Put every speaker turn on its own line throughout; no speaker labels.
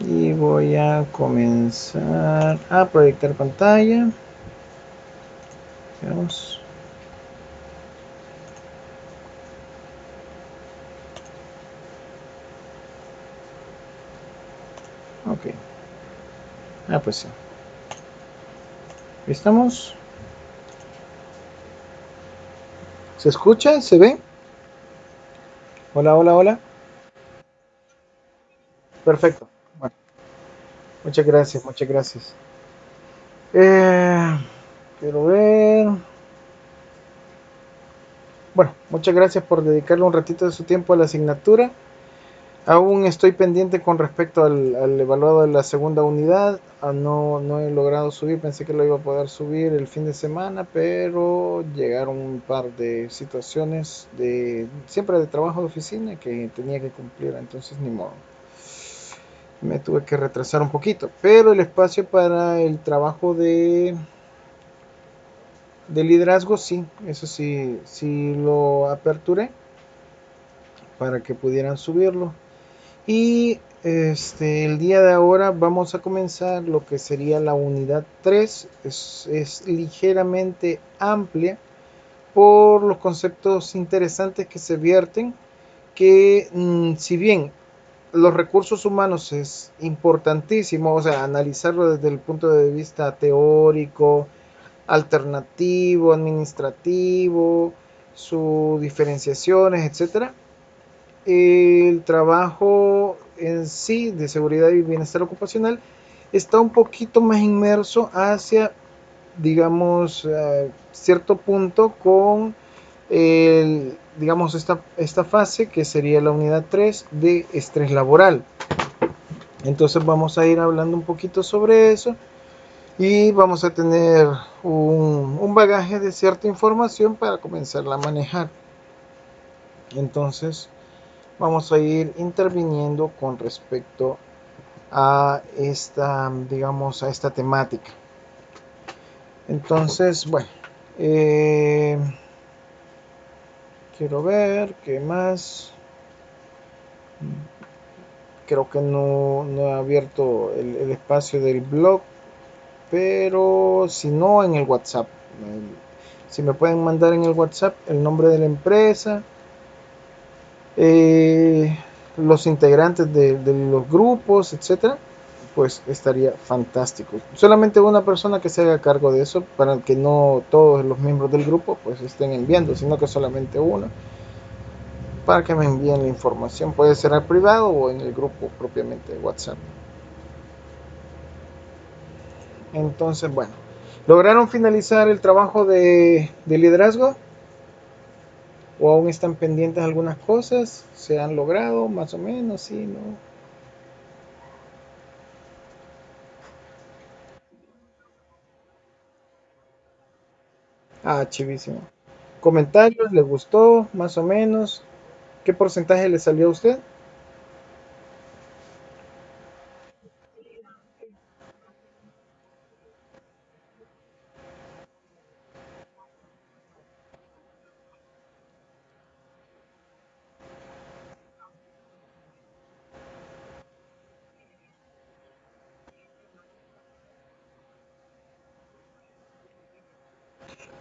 y voy a comenzar a proyectar pantalla. Veamos. Ok. Pues sí. ¿Estamos? ¿Se escucha? ¿Se ve? Hola, hola, hola. Perfecto. Bueno, muchas gracias, muchas gracias. Eh, quiero ver. Bueno, muchas gracias por dedicarle un ratito de su tiempo a la asignatura. Aún estoy pendiente con respecto al evaluado de la segunda unidad. No he logrado subir, pensé que lo iba a poder subir el fin de semana, pero llegaron un par de situaciones siempre de trabajo de oficina que tenía que cumplir, entonces ni modo. Me tuve que retrasar un poquito, pero el espacio para el trabajo de liderazgo sí, eso sí, sí lo aperturé para que pudieran subirlo. Y el día de ahora vamos a comenzar lo que sería la unidad 3. Es ligeramente amplia por los conceptos interesantes que se vierten, que si bien los recursos humanos es importantísimo, o sea, analizarlo desde el punto de vista teórico, alternativo, administrativo, sus diferenciaciones, etcétera. El trabajo en sí de seguridad y bienestar ocupacional está un poquito más inmerso hacia, digamos, cierto punto con digamos, esta fase que sería la unidad 3 de estrés laboral. Entonces vamos a ir hablando un poquito sobre eso y vamos a tener un bagaje de cierta información para comenzarla a manejar. Entonces vamos a ir interviniendo con respecto a esta, digamos, a esta temática. Entonces, bueno, eh, quiero ver qué más. Creo que no he abierto el espacio del blog, pero si no, en el WhatsApp. Si me pueden mandar en el WhatsApp el nombre de la empresa, eh, los integrantes de los grupos, etcétera, pues estaría fantástico. Solamente una persona que se haga cargo de eso para que no todos los miembros del grupo pues estén enviando, sino que solamente uno para que me envíen la información. Puede ser al privado o en el grupo propiamente de WhatsApp. Entonces, bueno, ¿lograron finalizar el trabajo de liderazgo? ¿O aún están pendientes algunas cosas? ¿Se han logrado más o menos? Sí, ¿no? Chivísimo. ¿Comentarios? ¿Les gustó más o menos? ¿Qué porcentaje le salió a usted?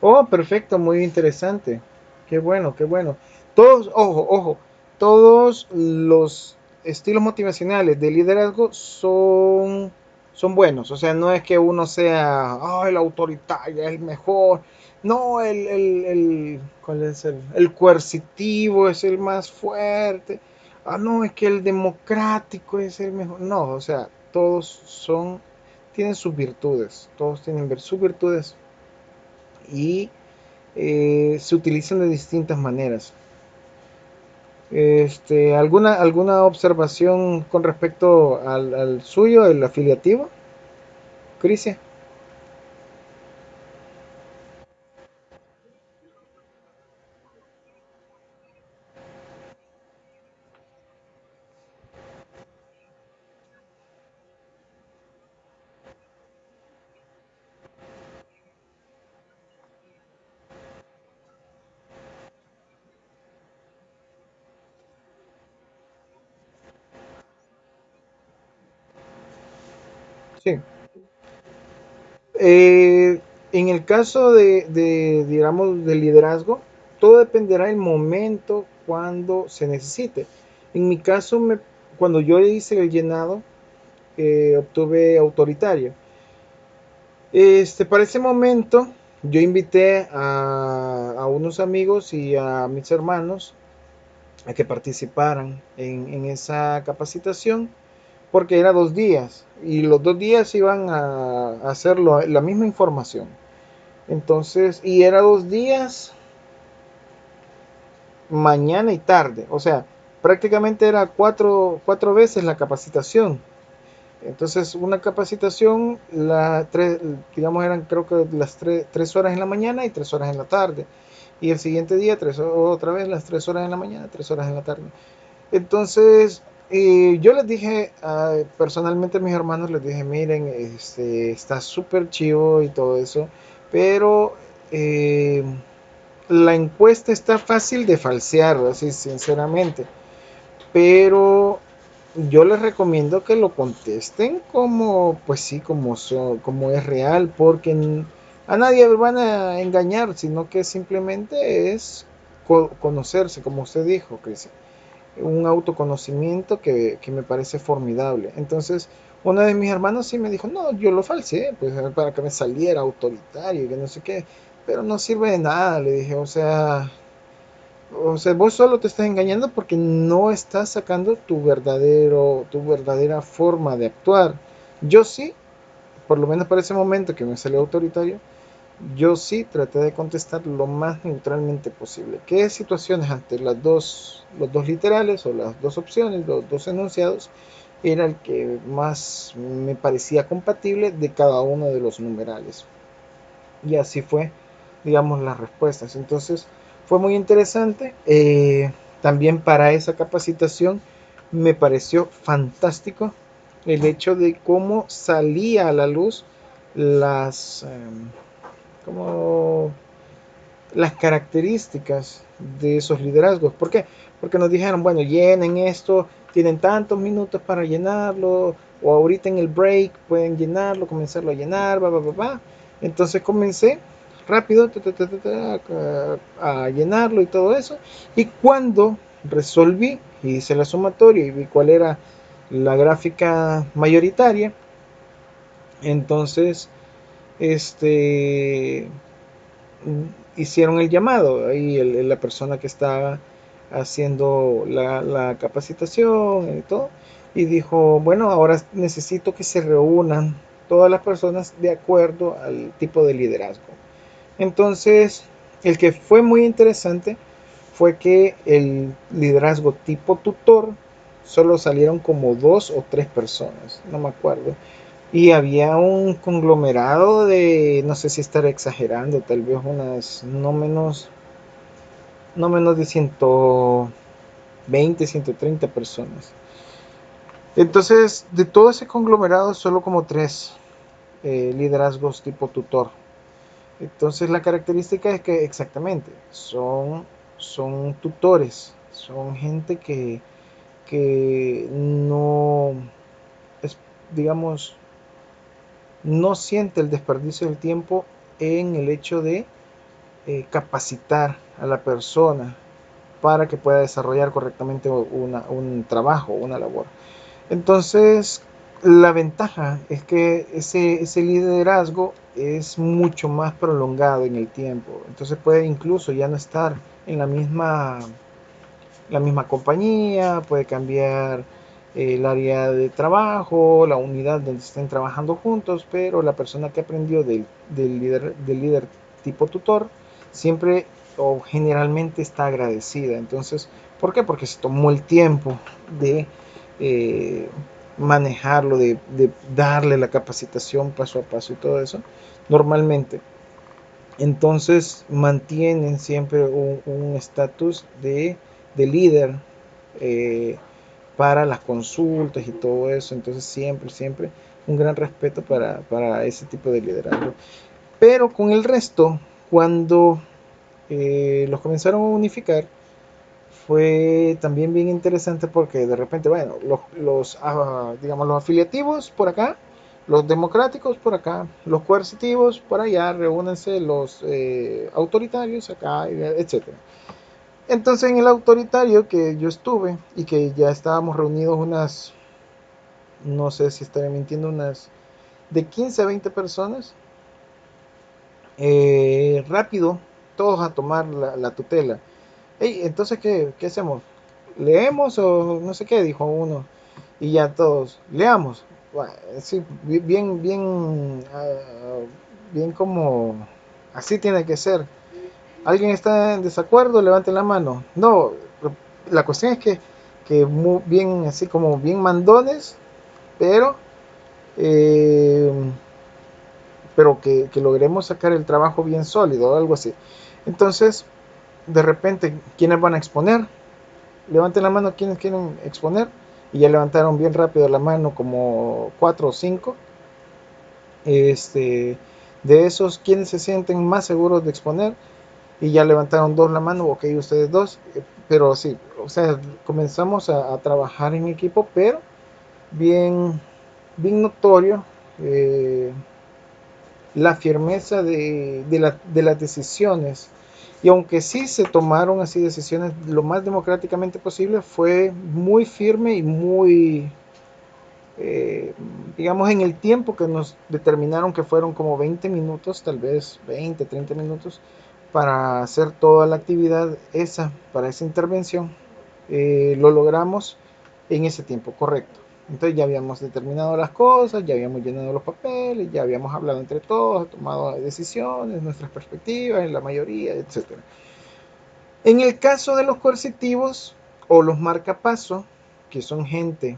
Oh, perfecto, muy interesante. Qué bueno, qué bueno. Todos, ojo, ojo, todos los estilos motivacionales de liderazgo son buenos. O sea, no es que uno sea, el autoritario, el mejor. No, ¿cuál es el coercitivo es el más fuerte. No, es que el democrático es el mejor. No, o sea, tienen sus virtudes. Todos tienen sus virtudes y se utilizan de distintas maneras. ¿Alguna observación con respecto al suyo, el afiliativo, Crisia? Sí. Eh, en el caso digamos, de liderazgo, todo dependerá del momento cuando se necesite. En mi caso, cuando yo hice el llenado, obtuve autoritario. Para ese momento, yo invité a unos amigos y a mis hermanos a que participaran en esa capacitación, porque era 2 días y los 2 días iban a hacer la misma información. Entonces, y era 2 días, mañana y tarde, o sea, prácticamente era cuatro veces la capacitación. Entonces, una capacitación, digamos, eran creo que las 3 horas en la mañana y 3 horas en la tarde. Y el siguiente día, otra vez las 3 horas en la mañana, 3 horas en la tarde. Entonces, yo les dije, personalmente a mis hermanos les dije, miren, está súper chivo y todo eso, pero eh, la encuesta está fácil de falsear, así sinceramente, pero yo les recomiendo que lo contesten como, pues sí, como es real, porque a nadie van a engañar, sino que simplemente es conocerse, como usted dijo, Cristian, un autoconocimiento que me parece formidable. Entonces, una de mis hermanos sí me dijo, no, yo lo falseé, pues para que me saliera autoritario y que no sé qué, pero no sirve de nada, le dije, o sea, vos solo te estás engañando porque no estás sacando tu verdadera forma de actuar. Yo sí, por lo menos para ese momento que me salió autoritario, yo sí traté de contestar lo más neutralmente posible. ¿Qué situaciones ante los dos literales o las dos opciones, los dos enunciados, era el que más me parecía compatible de cada uno de los numerales? Y así fue, digamos, las respuestas. Entonces, fue muy interesante. También para esa capacitación me pareció fantástico el hecho de cómo salía a la luz como las características de esos liderazgos. ¿Por qué? Porque nos dijeron, bueno, llenen esto, tienen tantos minutos para llenarlo, o ahorita en el break pueden llenarlo, comenzarlo a llenar, va, va, va, va. Entonces comencé rápido a llenarlo y todo eso. Y cuando resolví, hice la sumatoria y vi cuál era la gráfica mayoritaria, entonces este hicieron el llamado, ahí la persona que estaba haciendo la capacitación y todo, y dijo, bueno, ahora necesito que se reúnan todas las personas de acuerdo al tipo de liderazgo. Entonces, el que fue muy interesante fue que el liderazgo tipo tutor solo salieron como 2 o 3 personas, no me acuerdo, y había un conglomerado de, no sé si estar exagerando, tal vez unas no menos de 120, 130 personas. Entonces, de todo ese conglomerado, solo como 3 liderazgos tipo tutor. Entonces, la característica es que exactamente son tutores, son gente que no, es, digamos, no siente el desperdicio del tiempo en el hecho de capacitar a la persona para que pueda desarrollar correctamente un trabajo, una labor. Entonces, la ventaja es que ese liderazgo es mucho más prolongado en el tiempo. Entonces puede incluso ya no estar en la misma compañía, puede cambiar el área de trabajo, la unidad donde estén trabajando juntos, pero la persona que aprendió del líder tipo tutor siempre o generalmente está agradecida. Entonces, ¿por qué? Porque se tomó el tiempo de eh, manejarlo, de darle la capacitación paso a paso y todo eso, normalmente. Entonces mantienen siempre un estatus de líder eh, para las consultas y todo eso. Entonces siempre, siempre un gran respeto para ese tipo de liderazgo. Pero con el resto, cuando los comenzaron a unificar, fue también bien interesante porque de repente, bueno, digamos, los afiliativos por acá Los democráticos por acá, los coercitivos por allá, reúnense los autoritarios acá, etcétera. Entonces en el autoritario que yo estuve y que ya estábamos reunidos unas, no sé si estaré mintiendo, unas de 15 a 20 personas, rápido, todos a tomar la tutela. Hey, entonces, ¿qué hacemos? ¿Leemos o no sé qué? Dijo uno. Y ya todos, leamos. Bueno, sí, bien, bien, bien como así tiene que ser. ¿Alguien está en desacuerdo? Levante la mano. No, la cuestión es que muy bien, así como bien mandones, pero, eh, pero que logremos sacar el trabajo bien sólido o algo así. Entonces, de repente, ¿quiénes van a exponer? Levanten la mano quienes quieren exponer. Y ya levantaron bien rápido la mano, como 4 o 5. De esos, quienes se sienten más seguros de exponer, y ya levantaron dos la mano, ok, ustedes dos, pero sí, o sea, comenzamos a trabajar en equipo, pero bien, bien notorio, eh, la firmeza de las decisiones. Y aunque sí se tomaron así decisiones lo más democráticamente posible, fue muy firme y muy, eh, digamos, en el tiempo que nos determinaron, que fueron como 20 minutos, tal vez 20 30 minutos, para hacer toda la actividad esa, para esa intervención, lo logramos en ese tiempo correcto. Entonces ya habíamos determinado las cosas, ya habíamos llenado los papeles, ya habíamos hablado entre todos, tomado decisiones, nuestras perspectivas, en la mayoría, etcétera. En el caso de los coercitivos o los marcapasos, que son gente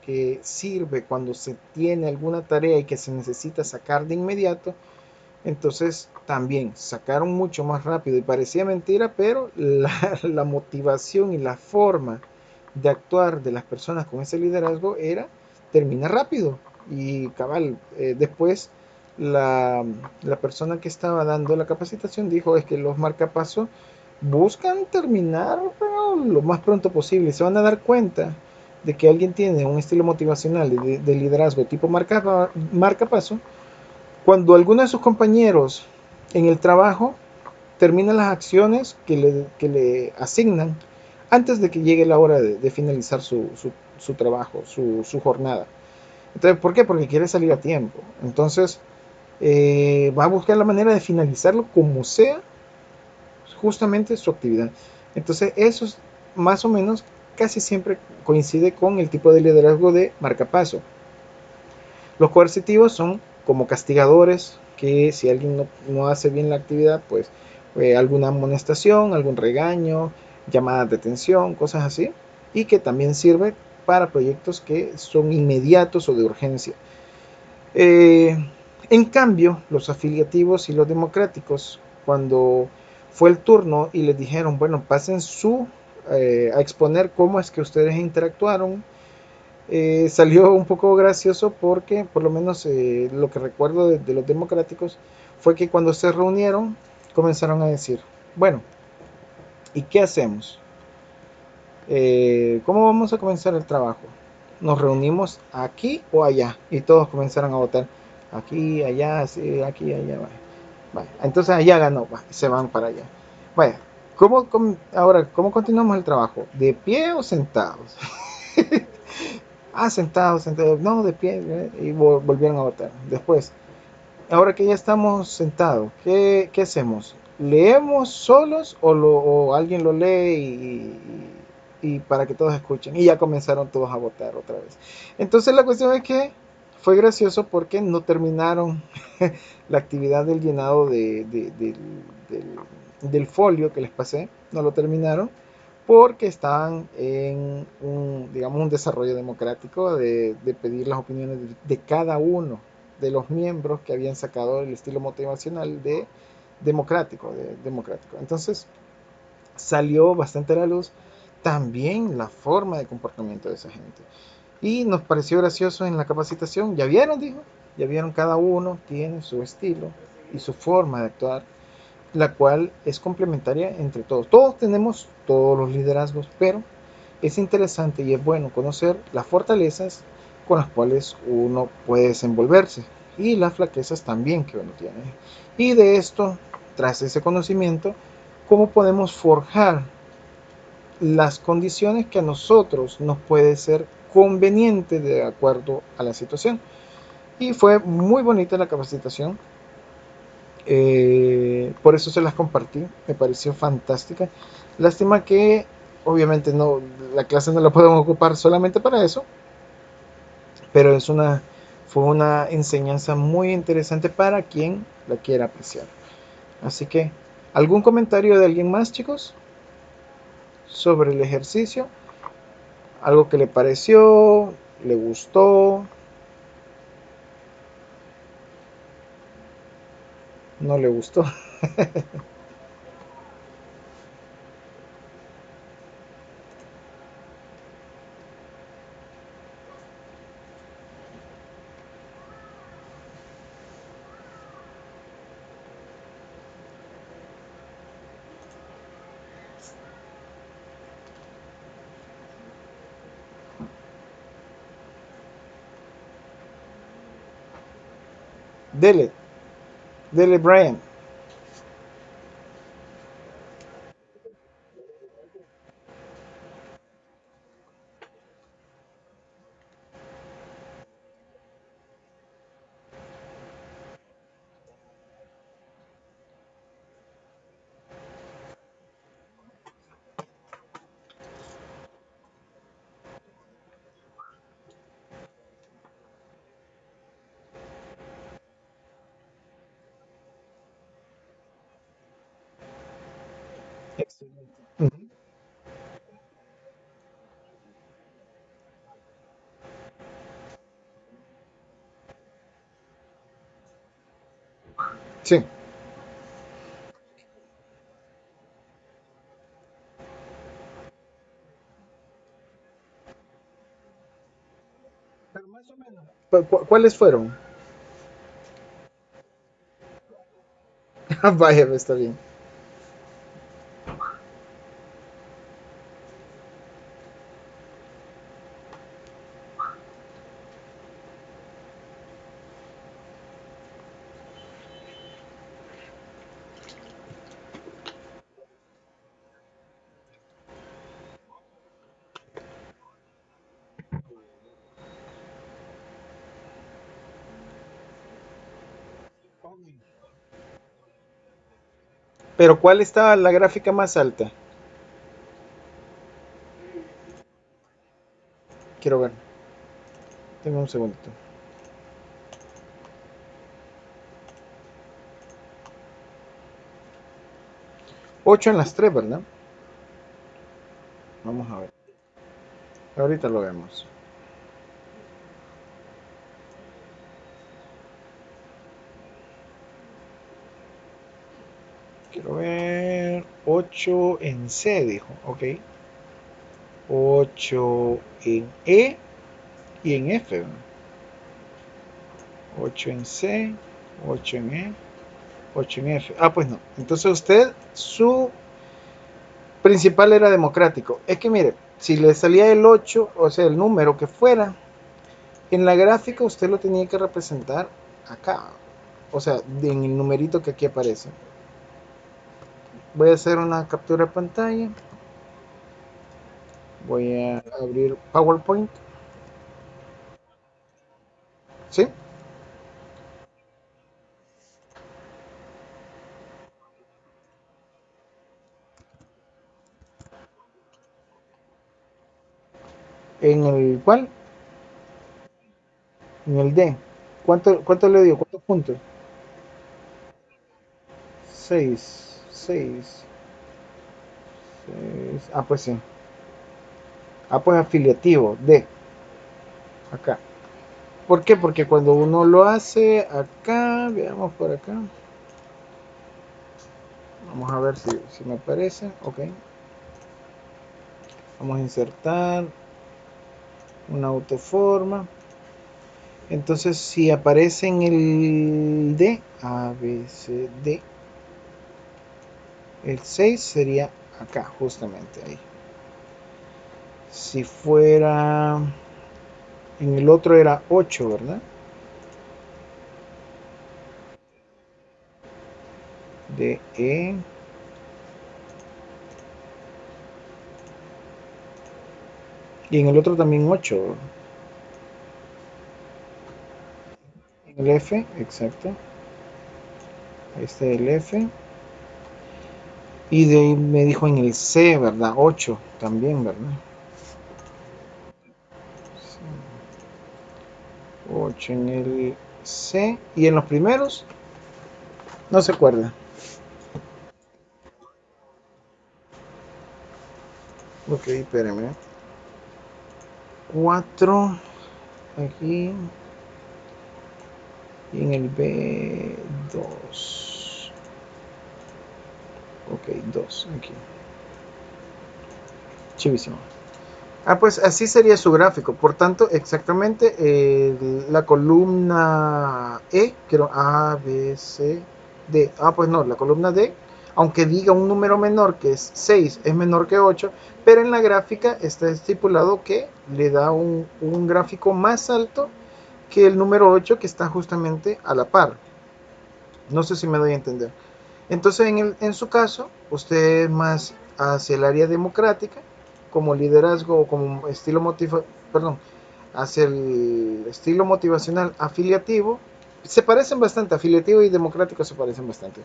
que sirve cuando se tiene alguna tarea y que se necesita sacar de inmediato, entonces también sacaron mucho más rápido y parecía mentira, pero la motivación y la forma de actuar de las personas con ese liderazgo era termina rápido. Y cabal, después la persona que estaba dando la capacitación dijo es que los marcapasos buscan terminar, pero lo más pronto posible. Se van a dar cuenta de que alguien tiene un estilo motivacional de liderazgo tipo marcapaso cuando alguno de sus compañeros en el trabajo termina las acciones que le asignan antes de que llegue la hora de finalizar su trabajo, su jornada. Entonces, ¿por qué? Porque quiere salir a tiempo. Entonces, va a buscar la manera de finalizarlo como sea, justamente su actividad. Entonces, eso es más o menos casi siempre coincide con el tipo de liderazgo de marcapaso. Los coercitivos son como castigadores que si alguien no hace bien la actividad, pues alguna amonestación, algún regaño, llamadas de atención, cosas así, y que también sirve para proyectos que son inmediatos o de urgencia. Eh, en cambio, los afiliativos y los democráticos, cuando fue el turno y les dijeron, bueno, pasen a exponer cómo es que ustedes interactuaron, salió un poco gracioso porque por lo menos lo que recuerdo de los democráticos fue que cuando se reunieron comenzaron a decir, bueno, ¿y qué hacemos? ¿Cómo vamos a comenzar el trabajo? ¿Nos reunimos aquí o allá? Y todos comenzaron a votar aquí, allá, sí, aquí, allá. Vaya. Vaya. Entonces allá ganó, va, se van para allá. Vaya, ahora, ¿cómo continuamos el trabajo? ¿De pie o sentados? Ah, sentados, sentados. No, de pie. Y volvieron a votar. Después, ahora que ya estamos sentados, ¿qué hacemos? ¿Leemos solos o alguien lo lee y para que todos escuchen? Y ya comenzaron todos a votar otra vez. Entonces la cuestión es que fue gracioso porque no terminaron la actividad del llenado del folio que les pasé. No lo terminaron porque estaban en digamos, un desarrollo democrático de pedir las opiniones de cada uno de los miembros que habían sacado el estilo motivacional democrático. Entonces salió bastante a la luz también la forma de comportamiento de esa gente. Y nos pareció gracioso en la capacitación, ya vieron, dijo, ya vieron, cada uno tiene su estilo y su forma de actuar, la cual es complementaria entre todos. Todos tenemos todos los liderazgos, pero es interesante y es bueno conocer las fortalezas con las cuales uno puede desenvolverse y las flaquezas también que uno tiene. Y de esto, tras ese conocimiento, cómo podemos forjar las condiciones que a nosotros nos puede ser conveniente de acuerdo a la situación. Y fue muy bonita la capacitación, por eso se las compartí, me pareció fantástica. Lástima que obviamente no, la clase no la podemos ocupar solamente para eso, pero fue una enseñanza muy interesante para quien la quiera apreciar. Así que, ¿algún comentario de alguien más, chicos, sobre el ejercicio? ¿Algo que le pareció? ¿Le gustó? ¿No le gustó? Dele, dele, Brian. Excelente. Ujú. Sí, pero más o menos. ¿Cuáles fueron? Vaya, está bien. Pero ¿cuál estaba la gráfica más alta? Quiero ver. Tengo un segundito. 8 en las 3, ¿verdad? Vamos a ver. Ahorita lo vemos. Quiero ver. 8 en C, dijo. Ok. 8 en E y en F. 8 en C, 8 en E, 8 en F. Ah, pues no. Entonces usted, su principal era democrático. Es que mire, si le salía el 8, o sea, el número que fuera, en la gráfica usted lo tenía que representar acá. O sea, en el numerito que aquí aparece. Voy a hacer una captura de pantalla. Voy a abrir PowerPoint. ¿Sí? En el cual, en el D. ¿Cuánto le dio? ¿Cuántos puntos? 6, 6, 6. Ah, pues sí. Ah, pues afiliativo, D, acá. ¿Por qué? Porque cuando uno lo hace acá, veamos por acá. Vamos a ver si me aparece. Ok. Vamos a insertar una autoforma. Entonces, si aparece en el D, A, B, C, D, el 6 sería acá, justamente ahí. Si fuera En el otro era 8, ¿verdad? De E. Y en el otro también 8. En el F, exacto. Ahí está el F. Y de ahí me dijo en el C, ¿verdad? 8 también, ¿verdad? 8 en el C. Y en los primeros, no se acuerda. Ok, espérame. 4 aquí. Y en el B, 2. Ok, 2 aquí. Chivísimo. Ah, pues así sería su gráfico. Por tanto, exactamente la columna E, quiero A, B, C, D. Ah, pues no, la columna D, aunque diga un número menor que es 6, es menor que 8, pero en la gráfica está estipulado que le da un gráfico más alto que el número 8 que está justamente a la par. No sé si me doy a entender. Entonces, en su caso, usted es más hacia el área democrática, como liderazgo o como estilo perdón, hacia el estilo motivacional afiliativo. Se parecen bastante, afiliativo y democrático se parecen bastante.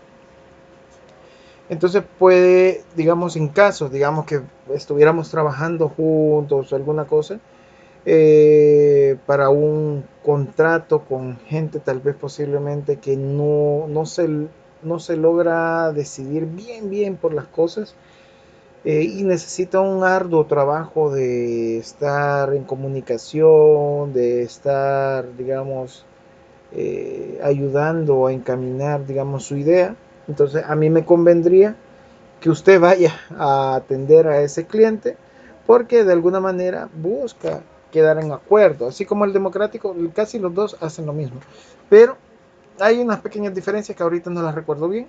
Entonces puede, digamos, en casos, digamos que estuviéramos trabajando juntos o alguna cosa, para un contrato con gente tal vez posiblemente que no se logra decidir bien por las cosas, y necesita un arduo trabajo de estar en comunicación, de estar, digamos, ayudando a encaminar, digamos, su idea. Entonces a mí me convendría que usted vaya a atender a ese cliente porque de alguna manera busca quedar en acuerdo, así como el democrático, casi los dos hacen lo mismo, pero hay unas pequeñas diferencias que ahorita no las recuerdo bien,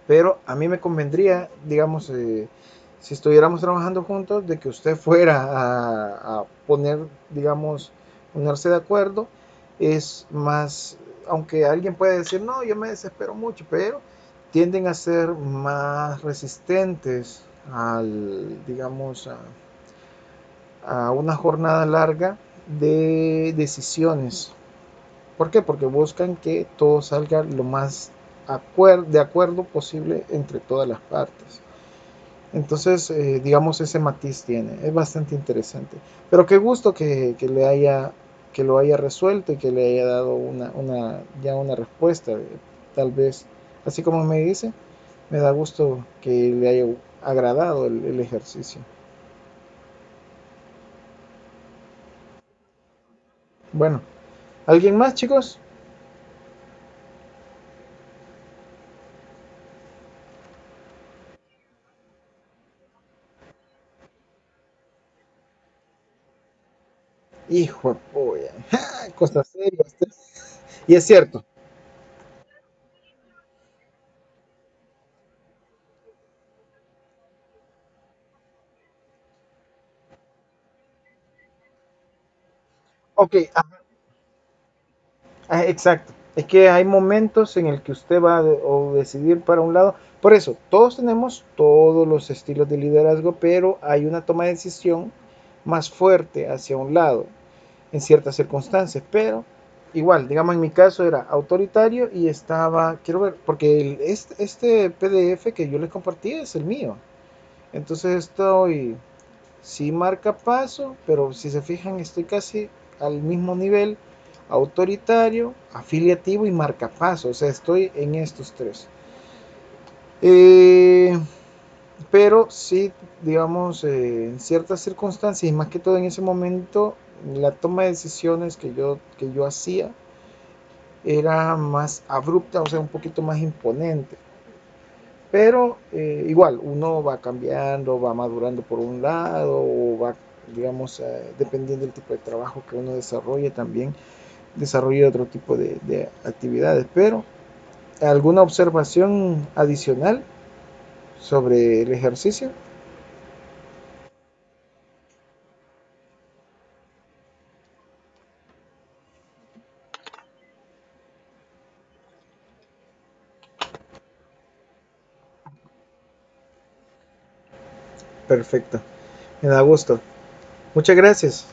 pero a mí me convendría, digamos, si estuviéramos trabajando juntos, de que usted fuera a poner, digamos, ponerse de acuerdo. Es más, aunque alguien puede decir, no, yo me desespero mucho, pero tienden a ser más resistentes al, digamos, a una jornada larga de decisiones. ¿Por qué? Porque buscan que todo salga lo más de acuerdo posible entre todas las partes. Entonces, digamos, ese matiz tiene, es bastante interesante. Pero qué gusto que lo haya resuelto y que le haya dado ya una respuesta, tal vez, así como me dice, me da gusto que le haya agradado el ejercicio. Bueno, ¿alguien más, chicos? Hijo de polla, cosas serias. Y es cierto. Ok, exacto. Es que hay momentos en el que usted va o decidir para un lado. Por eso, todos tenemos todos los estilos de liderazgo, pero hay una toma de decisión más fuerte hacia un lado en ciertas circunstancias. Pero igual, digamos en mi caso era autoritario y estaba, quiero ver, porque este PDF que yo les compartí es el mío. Entonces estoy, sí marca paso, pero si se fijan estoy casi al mismo nivel, autoritario, afiliativo y marcapaso, o sea, estoy en estos tres. Eh, pero sí, digamos, en ciertas circunstancias, y más que todo en ese momento, la toma de decisiones que yo hacía era más abrupta, o sea, un poquito más imponente. Pero igual, uno va cambiando, va madurando por un lado, o va, digamos, dependiendo del tipo de trabajo que uno desarrolle, también desarrolla otro tipo de actividades. Pero, ¿alguna observación adicional sobre el ejercicio? Perfecto, me da gusto. Muchas gracias.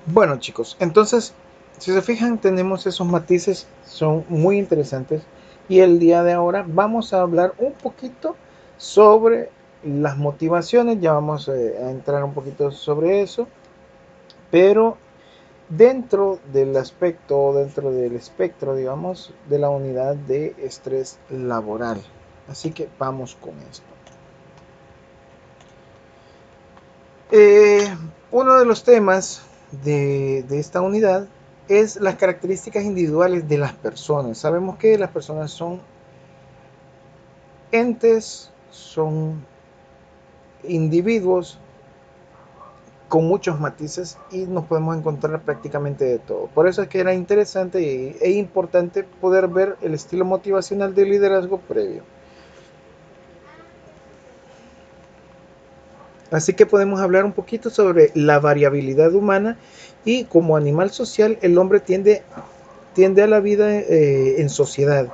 Bueno, chicos, entonces, si se fijan, tenemos esos matices, son muy interesantes. Y el día de ahora vamos a hablar un poquito sobre las motivaciones, ya vamos a entrar un poquito sobre eso, pero dentro del aspecto, dentro del espectro, digamos, de la unidad de estrés laboral. Así que vamos con esto. Eh, Uno de los temas de esta unidad es las características individuales de las personas. Sabemos que las personas son entes, son individuos con muchos matices y nos podemos encontrar prácticamente de todo. Por eso es que era interesante e importante poder ver el estilo motivacional del liderazgo previo. Así que podemos hablar un poquito sobre la variabilidad humana y como animal social el hombre tiende a la vida en sociedad.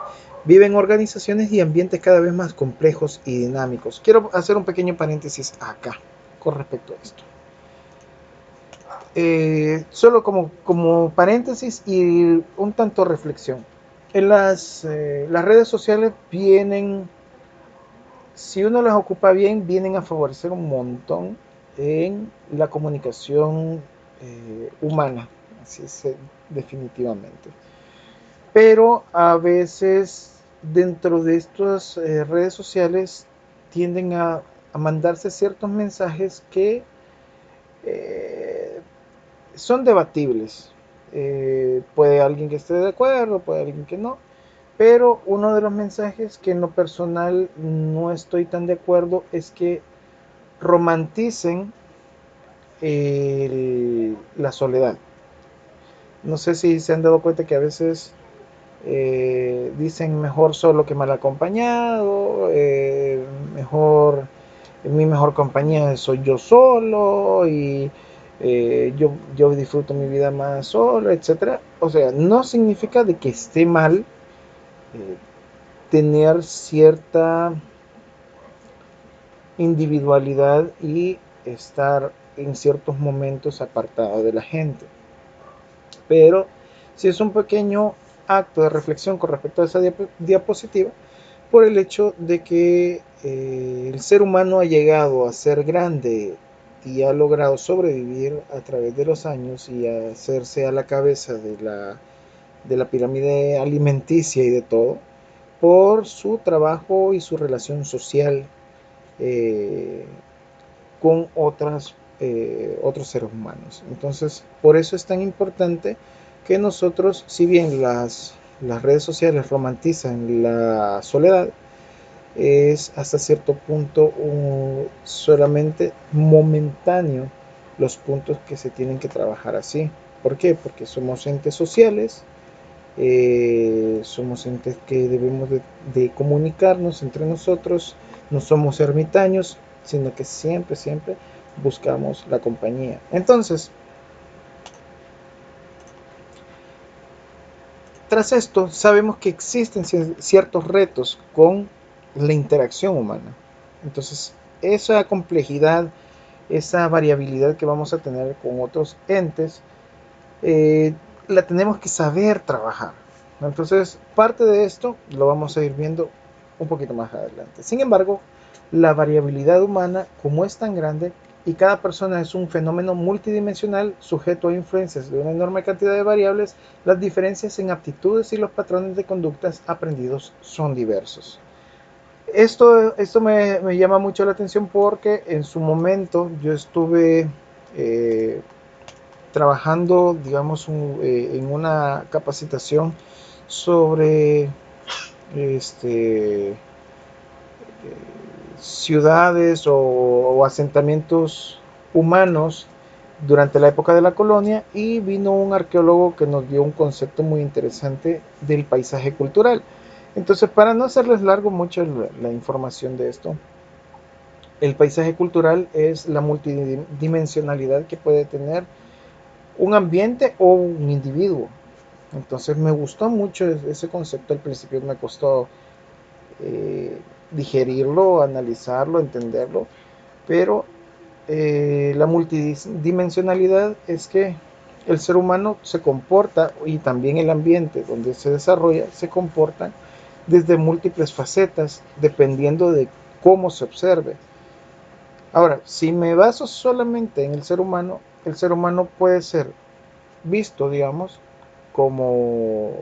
Vive en organizaciones y ambientes cada vez más complejos y dinámicos. Quiero hacer un pequeño paréntesis acá con respecto a esto. Solo como paréntesis y un tanto reflexión. En las redes sociales vienen, si uno las ocupa bien, vienen a favorecer un montón en la comunicación humana, así es, definitivamente. Pero a veces dentro de estas redes sociales tienden a mandarse ciertos mensajes que eh, son debatibles. Puede alguien que esté de acuerdo, puede alguien que no. Pero uno de los mensajes que en lo personal no estoy tan de acuerdo es que romanticen la soledad. No sé si se han dado cuenta que a veces dicen mejor solo que mal acompañado, mejor, mi mejor compañía soy yo solo y yo disfruto mi vida más solo, etcétera. O sea, no significa de que esté mal tener cierta individualidad y estar en ciertos momentos apartado de la gente. Pero si es un pequeño acto de reflexión con respecto a esa diapositiva, por el hecho de que el ser humano ha llegado a ser grande y ha logrado sobrevivir a través de los años y a hacerse a la cabeza de la pirámide alimenticia y de todo, por su trabajo y su relación social eh, con otros seres humanos. Entonces, por eso es tan importante que nosotros, si bien las redes sociales romantizan la soledad, es hasta cierto punto solamente momentáneo los puntos que se tienen que trabajar así. ¿Por qué? Porque somos entes sociales, somos entes que debemos de comunicarnos entre nosotros, no somos ermitaños, sino que siempre, siempre buscamos la compañía. Entonces, tras esto, sabemos que existen ciertos retos con la interacción humana. Entonces, esa complejidad, esa variabilidad que vamos a tener con otros entes, eh, la tenemos que saber trabajar. Entonces, parte de esto lo vamos a ir viendo un poquito más adelante. Sin embargo, la variabilidad humana, como es tan grande y cada persona es un fenómeno multidimensional sujeto a influencias de una enorme cantidad de variables, las diferencias en aptitudes y los patrones de conductas aprendidos son diversos. Esto me llama mucho la atención porque en su momento yo estuve eh, trabajando, digamos, en una capacitación sobre este, ciudades o asentamientos humanos durante la época de la colonia y vino un arqueólogo que nos dio un concepto muy interesante del paisaje cultural. Entonces, para no hacerles largo mucho la información de esto, el paisaje cultural es la multidimensionalidad que puede tener un ambiente o un individuo. Entonces me gustó mucho ese concepto. Al principio me costó eh, digerirlo, analizarlo, entenderlo, pero la multidimensionalidad es que el ser humano se comporta, y también el ambiente donde se desarrolla se comporta desde múltiples facetas, dependiendo de cómo se observe. Ahora, si me baso solamente en el ser humano puede ser visto, digamos, como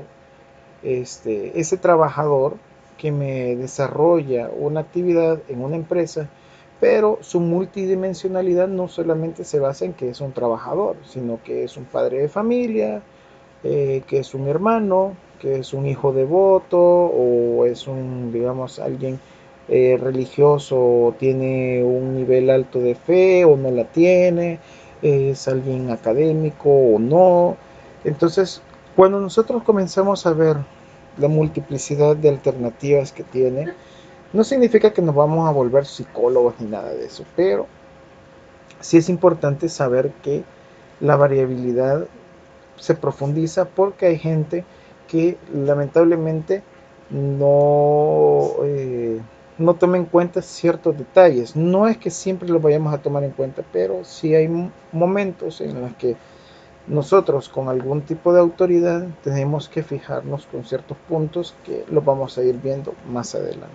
ese trabajador que me desarrolla una actividad en una empresa, pero su multidimensionalidad no solamente se basa en que es un trabajador, sino que es un padre de familia, que es un hermano, que es un hijo devoto, o es un, digamos, alguien religioso, tiene un nivel alto de fe o no la tiene, es alguien académico o no. Entonces, cuando nosotros comenzamos a ver la multiplicidad de alternativas que tiene, no significa que nos vamos a volver psicólogos ni nada de eso, pero sí es importante saber que la variabilidad se profundiza porque hay gente que lamentablemente no toma en cuenta ciertos detalles. No es que siempre los vayamos a tomar en cuenta, pero sí hay momentos en los que nosotros con algún tipo de autoridad tenemos que fijarnos con ciertos puntos que los vamos a ir viendo más adelante.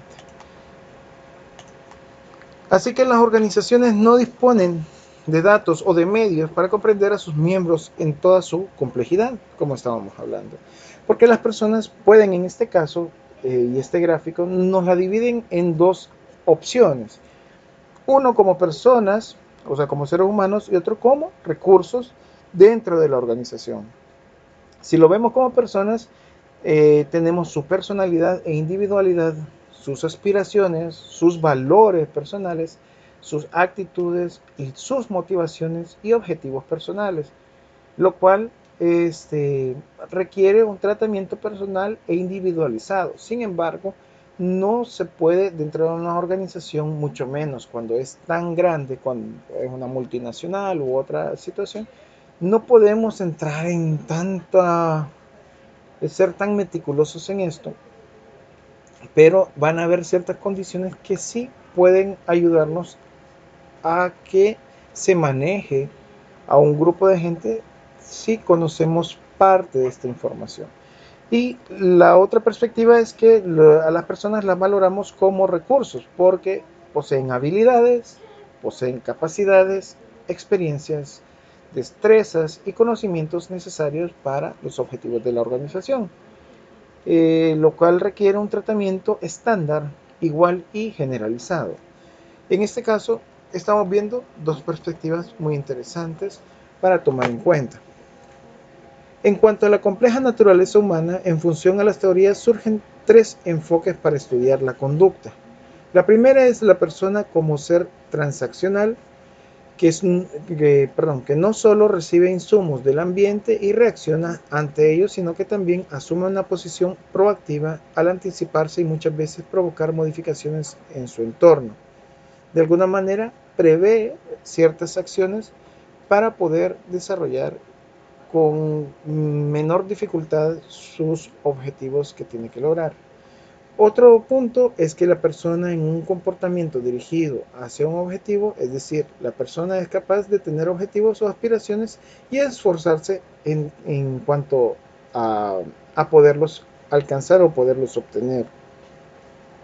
Así que las organizaciones no disponen de datos o de medios para comprender a sus miembros en toda su complejidad, como estábamos hablando. Porque las personas pueden, en este caso, y este gráfico, nos la dividen en dos opciones. Uno como personas, o sea, como seres humanos, y otro como recursos dentro de la organización. Si lo vemos como personas, tenemos su personalidad e individualidad, sus aspiraciones, sus valores personales, sus actitudes y sus motivaciones y objetivos personales, lo cual requiere un tratamiento personal e individualizado. Sin embargo, no se puede dentro de una organización, mucho menos cuando es tan grande, cuando es una multinacional u otra situación, no podemos entrar en tanta ser tan meticulosos en esto, pero van a haber ciertas condiciones que sí pueden ayudarnos a que se maneje a un grupo de gente si conocemos parte de esta información. Y la otra perspectiva es que a las personas las valoramos como recursos porque poseen habilidades, poseen capacidades, experiencias, destrezas y conocimientos necesarios para los objetivos de la organización. Lo cual requiere un tratamiento estándar, igual y generalizado. En este caso, estamos viendo dos perspectivas muy interesantes para tomar en cuenta. En cuanto a la compleja naturaleza humana, en función a las teorías surgen tres enfoques para estudiar la conducta. La primera es la persona como ser transaccional, que no solo recibe insumos del ambiente y reacciona ante ellos, sino que también asume una posición proactiva al anticiparse y muchas veces provocar modificaciones en su entorno. De alguna manera prevé ciertas acciones para poder desarrollar con menor dificultad sus objetivos que tiene que lograr. Otro punto es que la persona en un comportamiento dirigido hacia un objetivo, es decir, la persona es capaz de tener objetivos o aspiraciones y esforzarse en cuanto a poderlos alcanzar o poderlos obtener.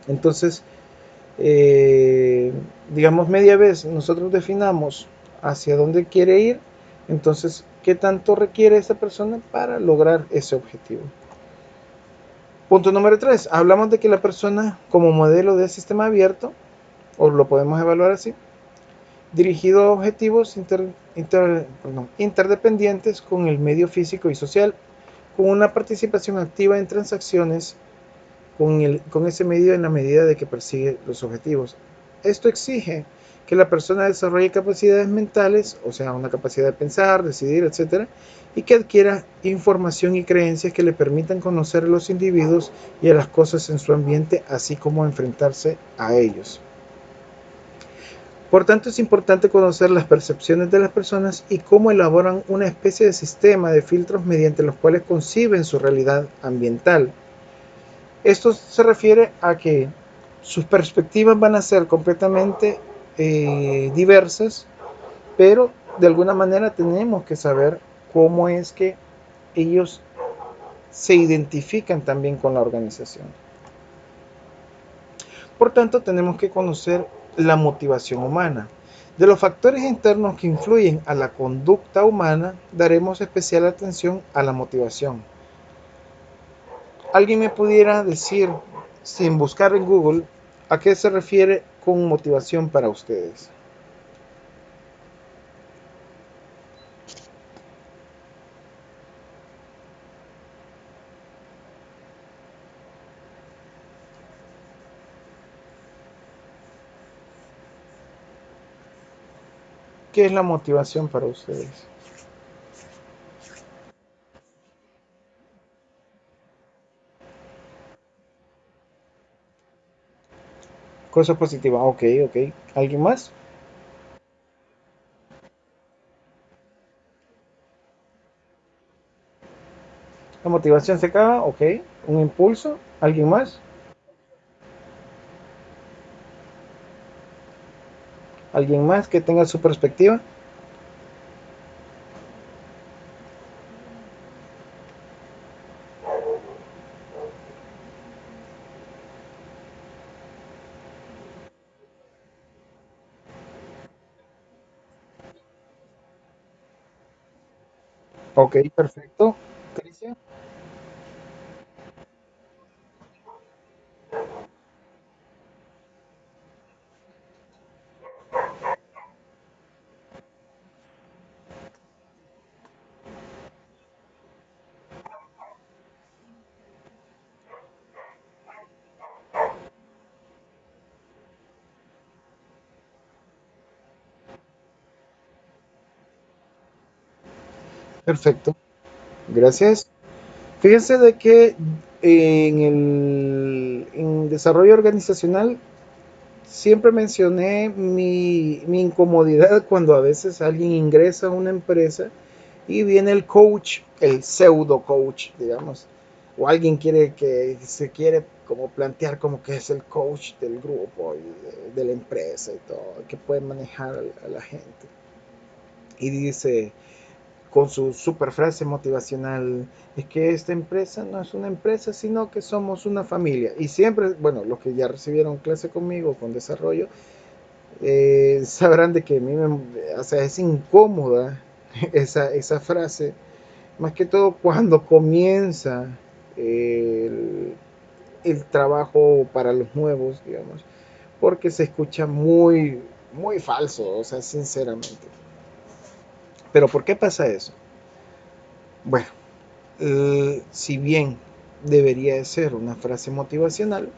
Entonces, digamos, media vez nosotros definamos hacia dónde quiere ir, entonces, ¿qué tanto requiere esa persona para lograr ese objetivo? Punto número 3. Hablamos de que la persona como modelo de sistema abierto, o lo podemos evaluar así, dirigido a objetivos interdependientes con el medio físico y social, con una participación activa en transacciones con ese medio en la medida de que persigue los objetivos. Esto exige que la persona desarrolle capacidades mentales, o sea, una capacidad de pensar, decidir, etc., y que adquiera información y creencias que le permitan conocer a los individuos y a las cosas en su ambiente, así como enfrentarse a ellos. Por tanto, es importante conocer las percepciones de las personas y cómo elaboran una especie de sistema de filtros mediante los cuales conciben su realidad ambiental. Esto se refiere a que Sus perspectivas van a ser completamente diversas, pero de alguna manera tenemos que saber cómo es que ellos se identifican también con la organización. Por tanto, tenemos que conocer la motivación humana. De los factores internos que influyen a la conducta humana, daremos especial atención a la motivación. ¿Alguien me pudiera decir, sin buscar en Google, a qué se refiere con motivación para ustedes? ¿Qué es la motivación para ustedes? Cosa positiva, ok, ok. ¿Alguien más? La motivación se acaba, ok. Un impulso, ¿alguien más? ¿Alguien más que tenga su perspectiva? Ok, perfecto. Cristian, perfecto. Gracias. Fíjense de que en desarrollo organizacional siempre mencioné mi incomodidad cuando a veces alguien ingresa a una empresa y viene el coach, el pseudo coach, digamos, o alguien quiere que se quiere como plantear como que es el coach del grupo y de la empresa y todo, que puede manejar a la gente. Y dice con su super frase motivacional, es que esta empresa no es una empresa, sino que somos una familia. Y siempre, bueno, los que ya recibieron clase conmigo con desarrollo, sabrán de que a mí o sea, es incómoda esa frase, más que todo cuando comienza el, el trabajo para los nuevos, digamos, porque se escucha muy falso, o sea, sinceramente. Pero ¿por qué pasa eso? Bueno, si bien debería de ser una frase motivacional,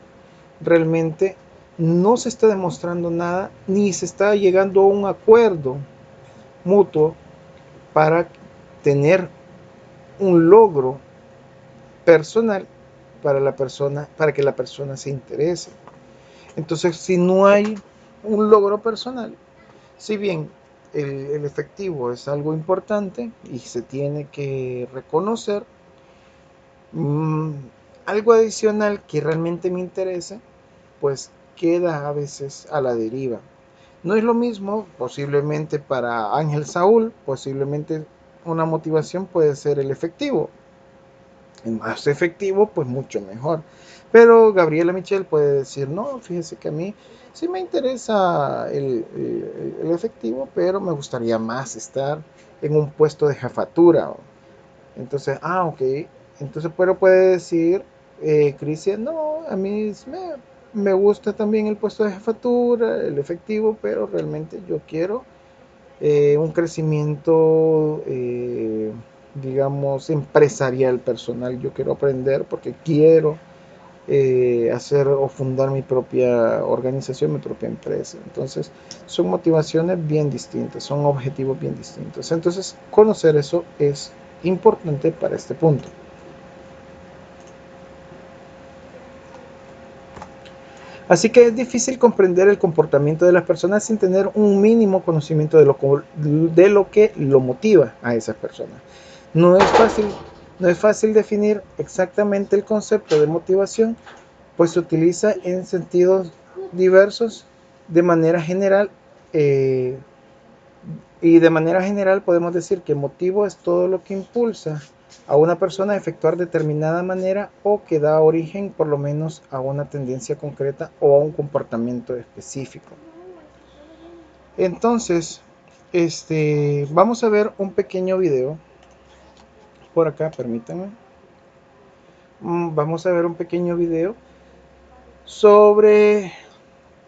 realmente no se está demostrando nada ni se está llegando a un acuerdo mutuo para tener un logro personal para la persona, para que la persona se interese. Entonces, si no hay un logro personal, si bien el efectivo es algo importante y se tiene que reconocer, mmm, algo adicional que realmente me interese, pues queda a veces a la deriva. No es lo mismo, posiblemente para Ángel Saúl, posiblemente una motivación puede ser el efectivo. El más efectivo, pues mucho mejor. Pero Gabriela Michel puede decir, no, fíjese que a mí sí me interesa el efectivo, pero me gustaría más estar en un puesto de jefatura. Entonces, ok. Entonces, pero puede decir, Cristian, no, a mí me gusta también el puesto de jefatura, el efectivo, pero realmente yo quiero un crecimiento, digamos, empresarial, personal. Yo quiero aprender porque quiero hacer o fundar mi propia organización, mi propia empresa. Entonces, son motivaciones bien distintas, son objetivos bien distintos. Entonces, conocer eso es importante para este punto. Así que es difícil comprender el comportamiento de las personas sin tener un mínimo conocimiento de lo que lo motiva a esas personas. No es fácil, no es fácil definir exactamente el concepto de motivación, pues se utiliza en sentidos diversos de manera general. eh, y de manera general podemos decir que motivo es todo lo que impulsa a una persona a efectuar determinada manera o que da origen por lo menos a una tendencia concreta o a un comportamiento específico. Entonces, vamos a ver un pequeño video por acá, permítanme. Vamos a ver un pequeño video sobre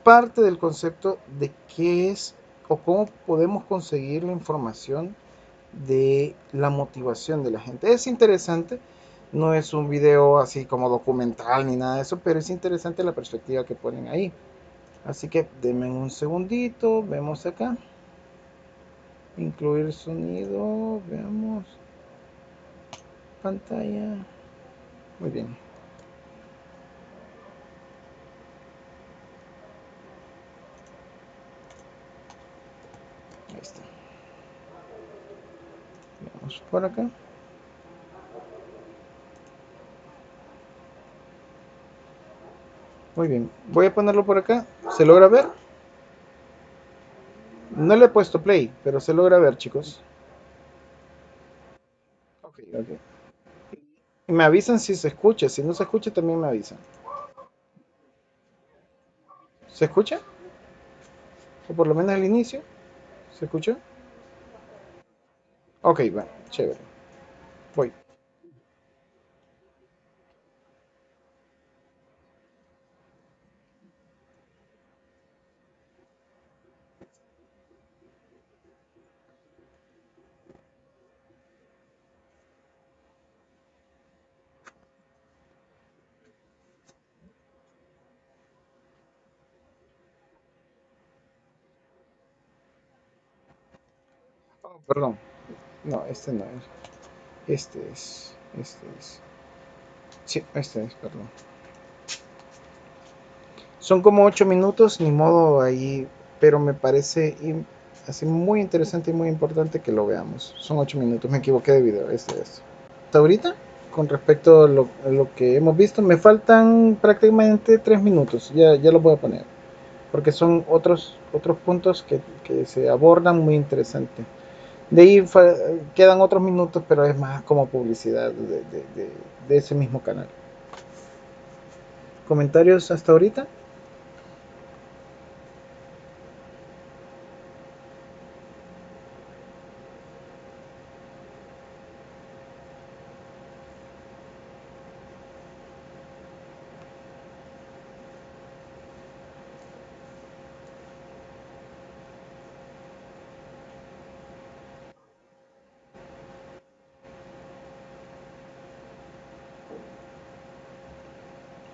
parte del concepto de qué es o cómo podemos conseguir la información de la motivación de la gente. Es interesante, no es un video así como documental ni nada de eso, pero es interesante la perspectiva que ponen ahí. Así que denme un segundito, vemos acá, incluir sonido, veamos, pantalla, muy bien, ahí está, veamos por acá. Muy bien, voy a ponerlo por acá, ¿se logra ver? No le he puesto play, pero se logra ver, chicos. Ok, ok. Me avisan si se escucha, si no se escucha también me avisan. ¿Se escucha? O por lo menos al inicio. ¿Se escucha? Ok, va, chévere. Voy. Oh, perdón. No, este no es. Este es. Este es. Sí, este es, perdón. Son como 8 minutos, ni modo ahí, pero me parece así muy interesante y muy importante que lo veamos. Son 8 minutos, me equivoqué de video, este es. Hasta ahorita, con respecto a lo que hemos visto, me faltan prácticamente 3 minutos, ya lo voy a poner, porque son otros puntos que se abordan muy interesantes. De ahí quedan otros minutos, pero es más como publicidad de ese mismo canal. ¿Comentarios hasta ahorita?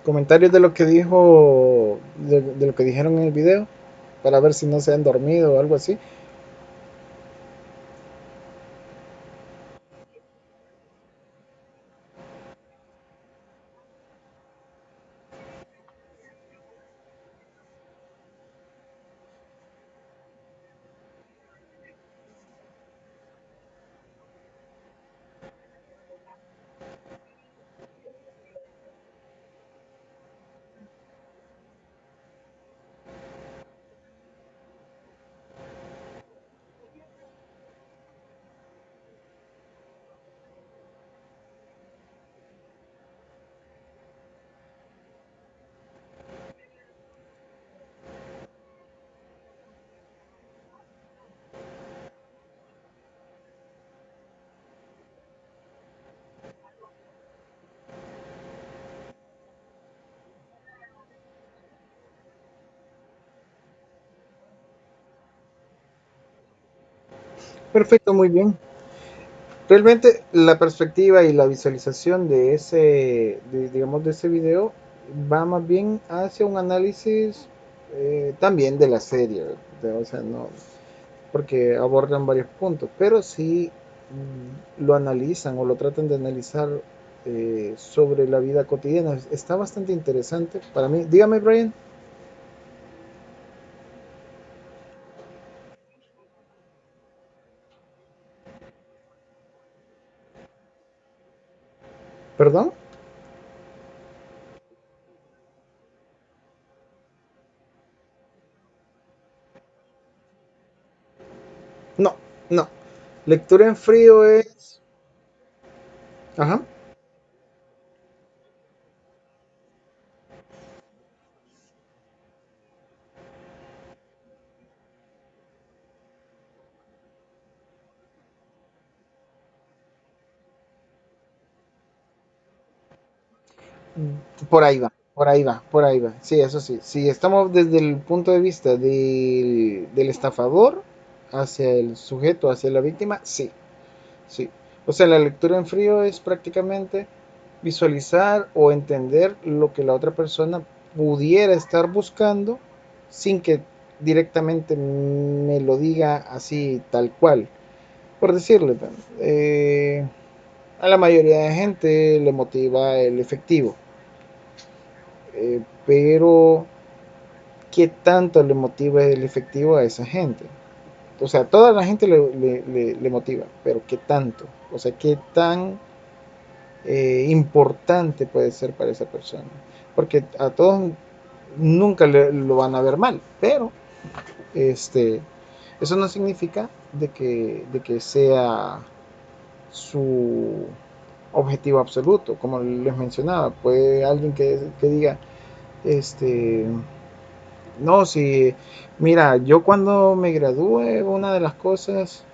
Comentarios de lo que dijo, de lo que dijeron en el video, para ver si no se han dormido o algo así. Perfecto, muy bien. Realmente la perspectiva y la visualización de digamos, de ese video va más bien hacia un análisis también de la serie, o sea, no, porque abordan varios puntos, pero sí lo analizan o lo tratan de analizar sobre la vida cotidiana. Está bastante interesante para mí. Dígame, Brian. ¿Perdón? Lectura en frío es... Ajá. Por ahí va, por ahí va, por ahí va. Sí, eso sí. Si estamos desde el punto de vista del estafador hacia el sujeto, hacia la víctima, sí, sí. O sea, la lectura en frío es prácticamente visualizar o entender lo que la otra persona pudiera estar buscando sin que directamente me lo diga así tal cual. Por decirle, eh, a la mayoría de gente le motiva el efectivo, pero ¿qué tanto le motiva el efectivo a esa gente? O sea, toda la gente le motiva, pero ¿qué tanto? O sea, ¿qué tan importante puede ser para esa persona? Porque a todos nunca lo van a ver mal, pero este, eso no significa de que sea su objetivo absoluto, como les mencionaba. Puede alguien que diga, este, no, si, mira, yo cuando me gradúe, una de las cosas,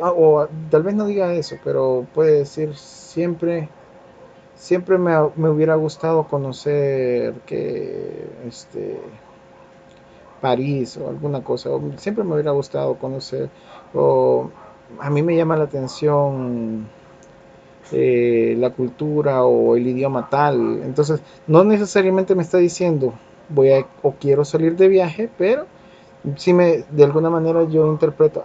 o tal vez no diga eso, pero puede decir, siempre me hubiera gustado conocer París o alguna cosa, o siempre me hubiera gustado conocer, o a mí me llama la atención la cultura o el idioma tal. Entonces, no necesariamente me está diciendo o quiero salir de viaje, pero si de alguna manera yo interpreto,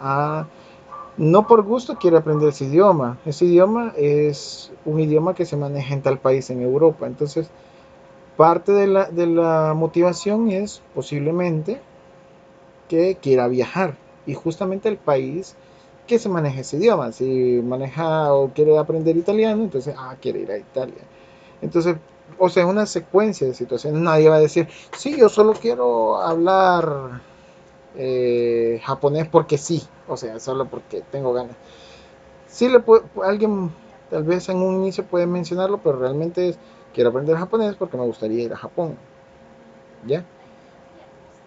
no por gusto quiero aprender ese idioma. Ese idioma es un idioma que se maneja en tal país en Europa. Entonces, parte de la motivación es posiblemente que quiera viajar y justamente el país que se maneja ese idioma. Si maneja o quiere aprender italiano, entonces, quiere ir a Italia. Entonces, o sea, es una secuencia de situaciones. Nadie va a decir, sí, yo solo quiero hablar japonés porque sí, o sea, solo porque tengo ganas. Sí, alguien tal vez en un inicio puede mencionarlo, pero realmente es, quiero aprender japonés porque me gustaría ir a Japón, ¿ya?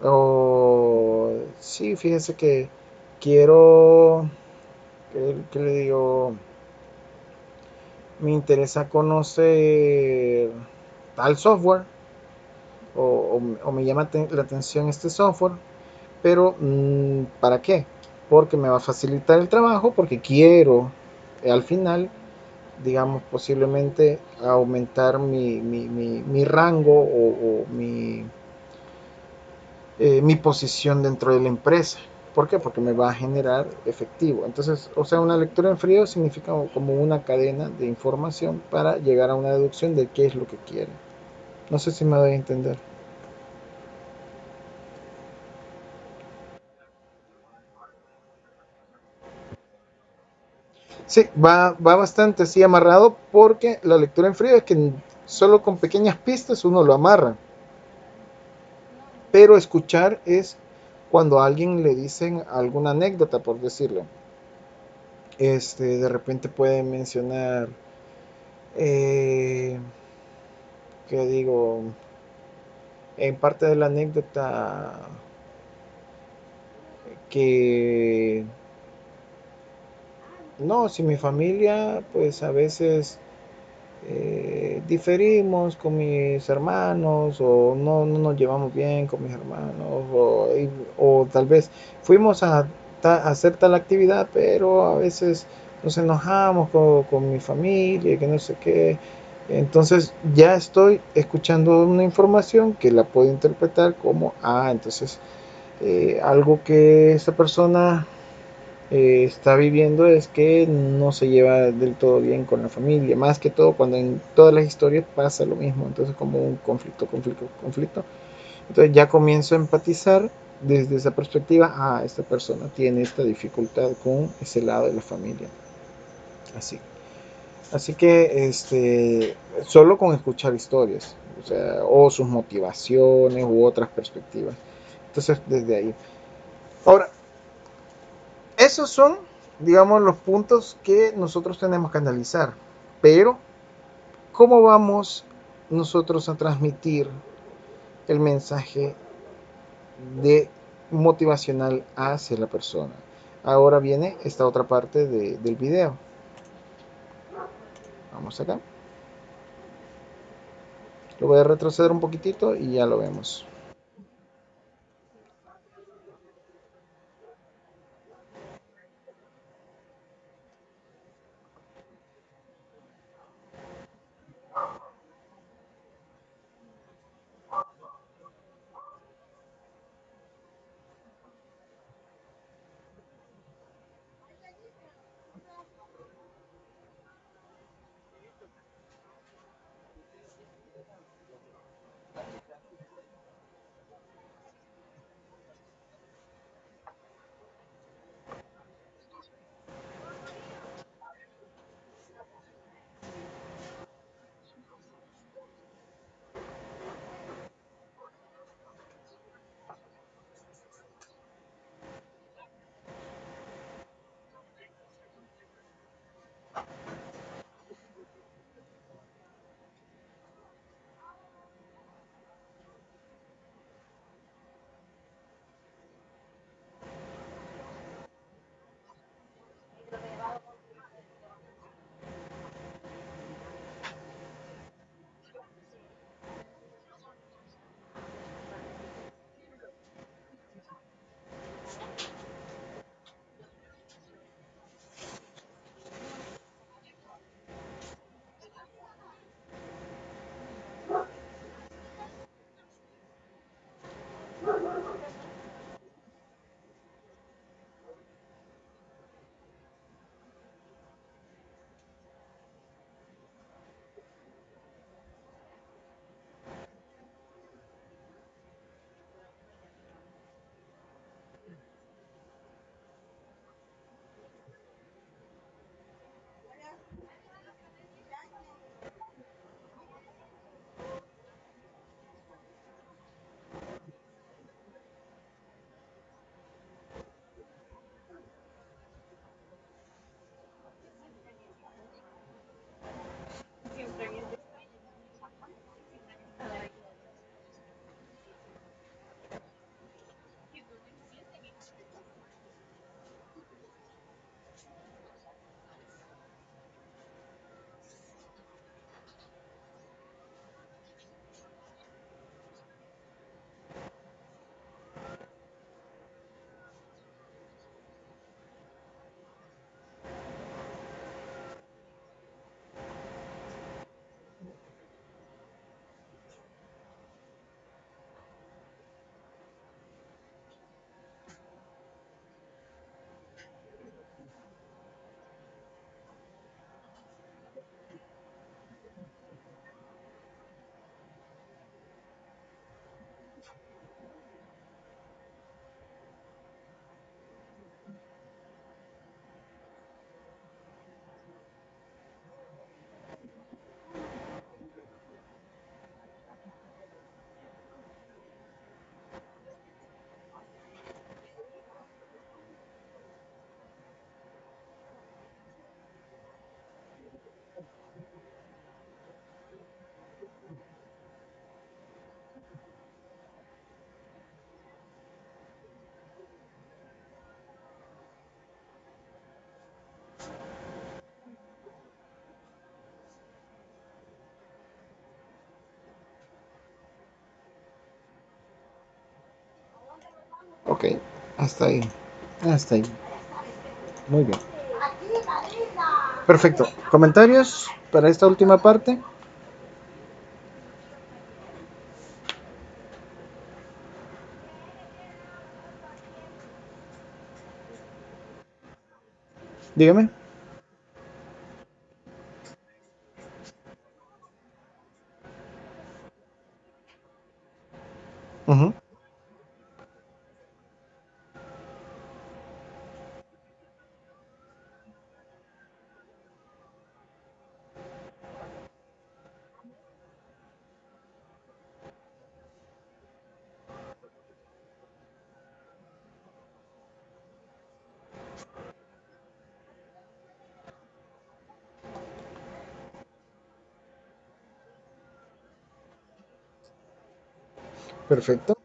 O sí, fíjese que quiero, ¿qué le digo? Me interesa conocer tal software o me llama la atención este software, pero ¿para qué? Porque me va a facilitar el trabajo, porque quiero al final, digamos, posiblemente aumentar mi rango o mi posición dentro de la empresa. ¿Por qué? Porque me va a generar efectivo. Entonces, o sea, una lectura en frío significa como una cadena de información para llegar a una deducción de qué es lo que quiere. No sé si me doy a entender. Sí, va bastante así amarrado porque la lectura en frío es que solo con pequeñas pistas uno lo amarra. Pero escuchar es cuando a alguien le dicen alguna anécdota, por decirlo. De repente puede mencionar, eh, que digo, en parte de la anécdota que no, si mi familia, pues a veces diferimos con mis hermanos o no nos llevamos bien con mis hermanos o tal vez fuimos a hacer tal actividad, pero a veces nos enojamos con mi familia y que no sé qué. Entonces ya estoy escuchando una información que la puedo interpretar como, entonces algo que esta persona está viviendo es que no se lleva del todo bien con la familia, más que todo cuando en todas las historias pasa lo mismo, entonces como un conflicto, conflicto, conflicto. Entonces ya comienzo a empatizar desde esa perspectiva, esta persona tiene esta dificultad con ese lado de la familia, así. Así que solo con escuchar historias, o sea, o sus motivaciones u otras perspectivas. Entonces, desde ahí. Ahora, esos son, digamos, los puntos que nosotros tenemos que analizar. Pero, ¿cómo vamos nosotros a transmitir el mensaje de motivacional hacia la persona? Ahora viene esta otra parte del video. Vamos acá. Lo voy a retroceder un poquitito y ya lo vemos. Ok, hasta ahí. Hasta ahí. Muy bien. Perfecto. ¿Comentarios para esta última parte? Dígame. Ujú. Perfecto.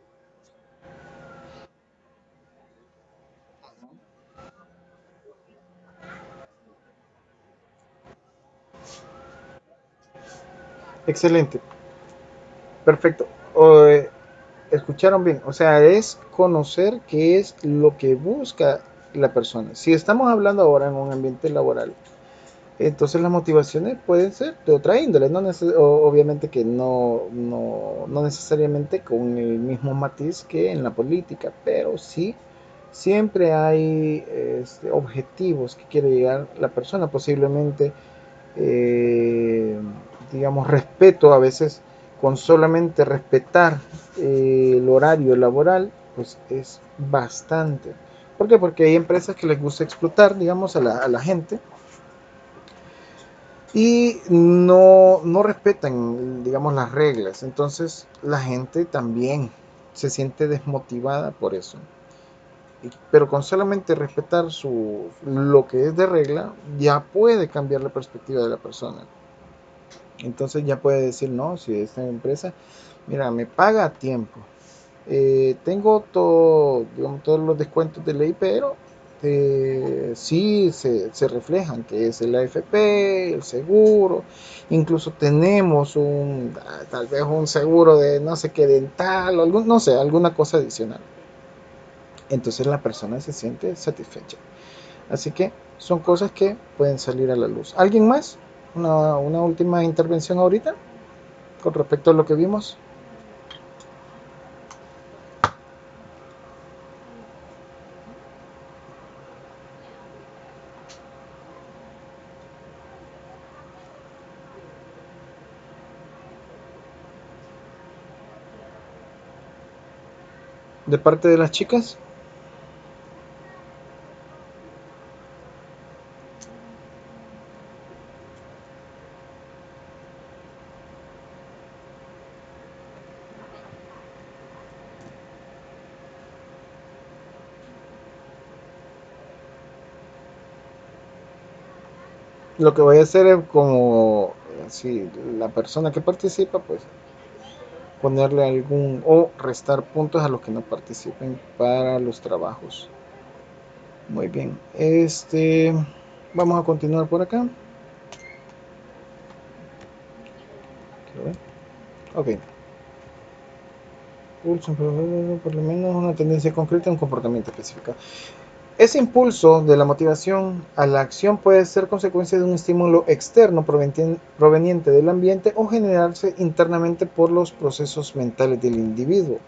Excelente. Perfecto. Escucharon bien. O sea, es conocer qué es lo que busca la persona. Si estamos hablando ahora en un ambiente laboral, entonces las motivaciones pueden ser de otra índole, obviamente que no necesariamente con el mismo matiz que en la política, pero sí siempre hay objetivos que quiere llegar la persona, posiblemente, eh, digamos, respeto a veces, con solamente respetar el horario laboral, pues es bastante. ¿Por qué? Porque hay empresas que les gusta explotar, digamos, a la gente y no respetan, digamos, las reglas. Entonces la gente también se siente desmotivada por eso. Pero con solamente respetar lo que es de regla, ya puede cambiar la perspectiva de la persona. Entonces ya puede decir, no, si esta empresa, mira, me paga a tiempo. Tengo todo, digamos, todos los descuentos de ley, pero sí se reflejan, que es el AFP, el seguro, incluso tenemos tal vez un seguro de no sé qué dental, no sé, alguna cosa adicional. Entonces la persona se siente satisfecha. Así que son cosas que pueden salir a la luz. ¿Alguien más? Una última intervención ahorita con respecto a lo que vimos. De parte de las chicas, lo que voy a hacer es como si la persona que participa, pues ponerle algún o restar puntos a los que no participen para los trabajos. Muy bien. Vamos a continuar por acá. Quiero ver. Ok. Pulso, por lo menos una tendencia concreta, un comportamiento específico. Ese impulso de la motivación a la acción puede ser consecuencia de un estímulo externo proveniente del ambiente o generarse internamente por los procesos mentales del individuo.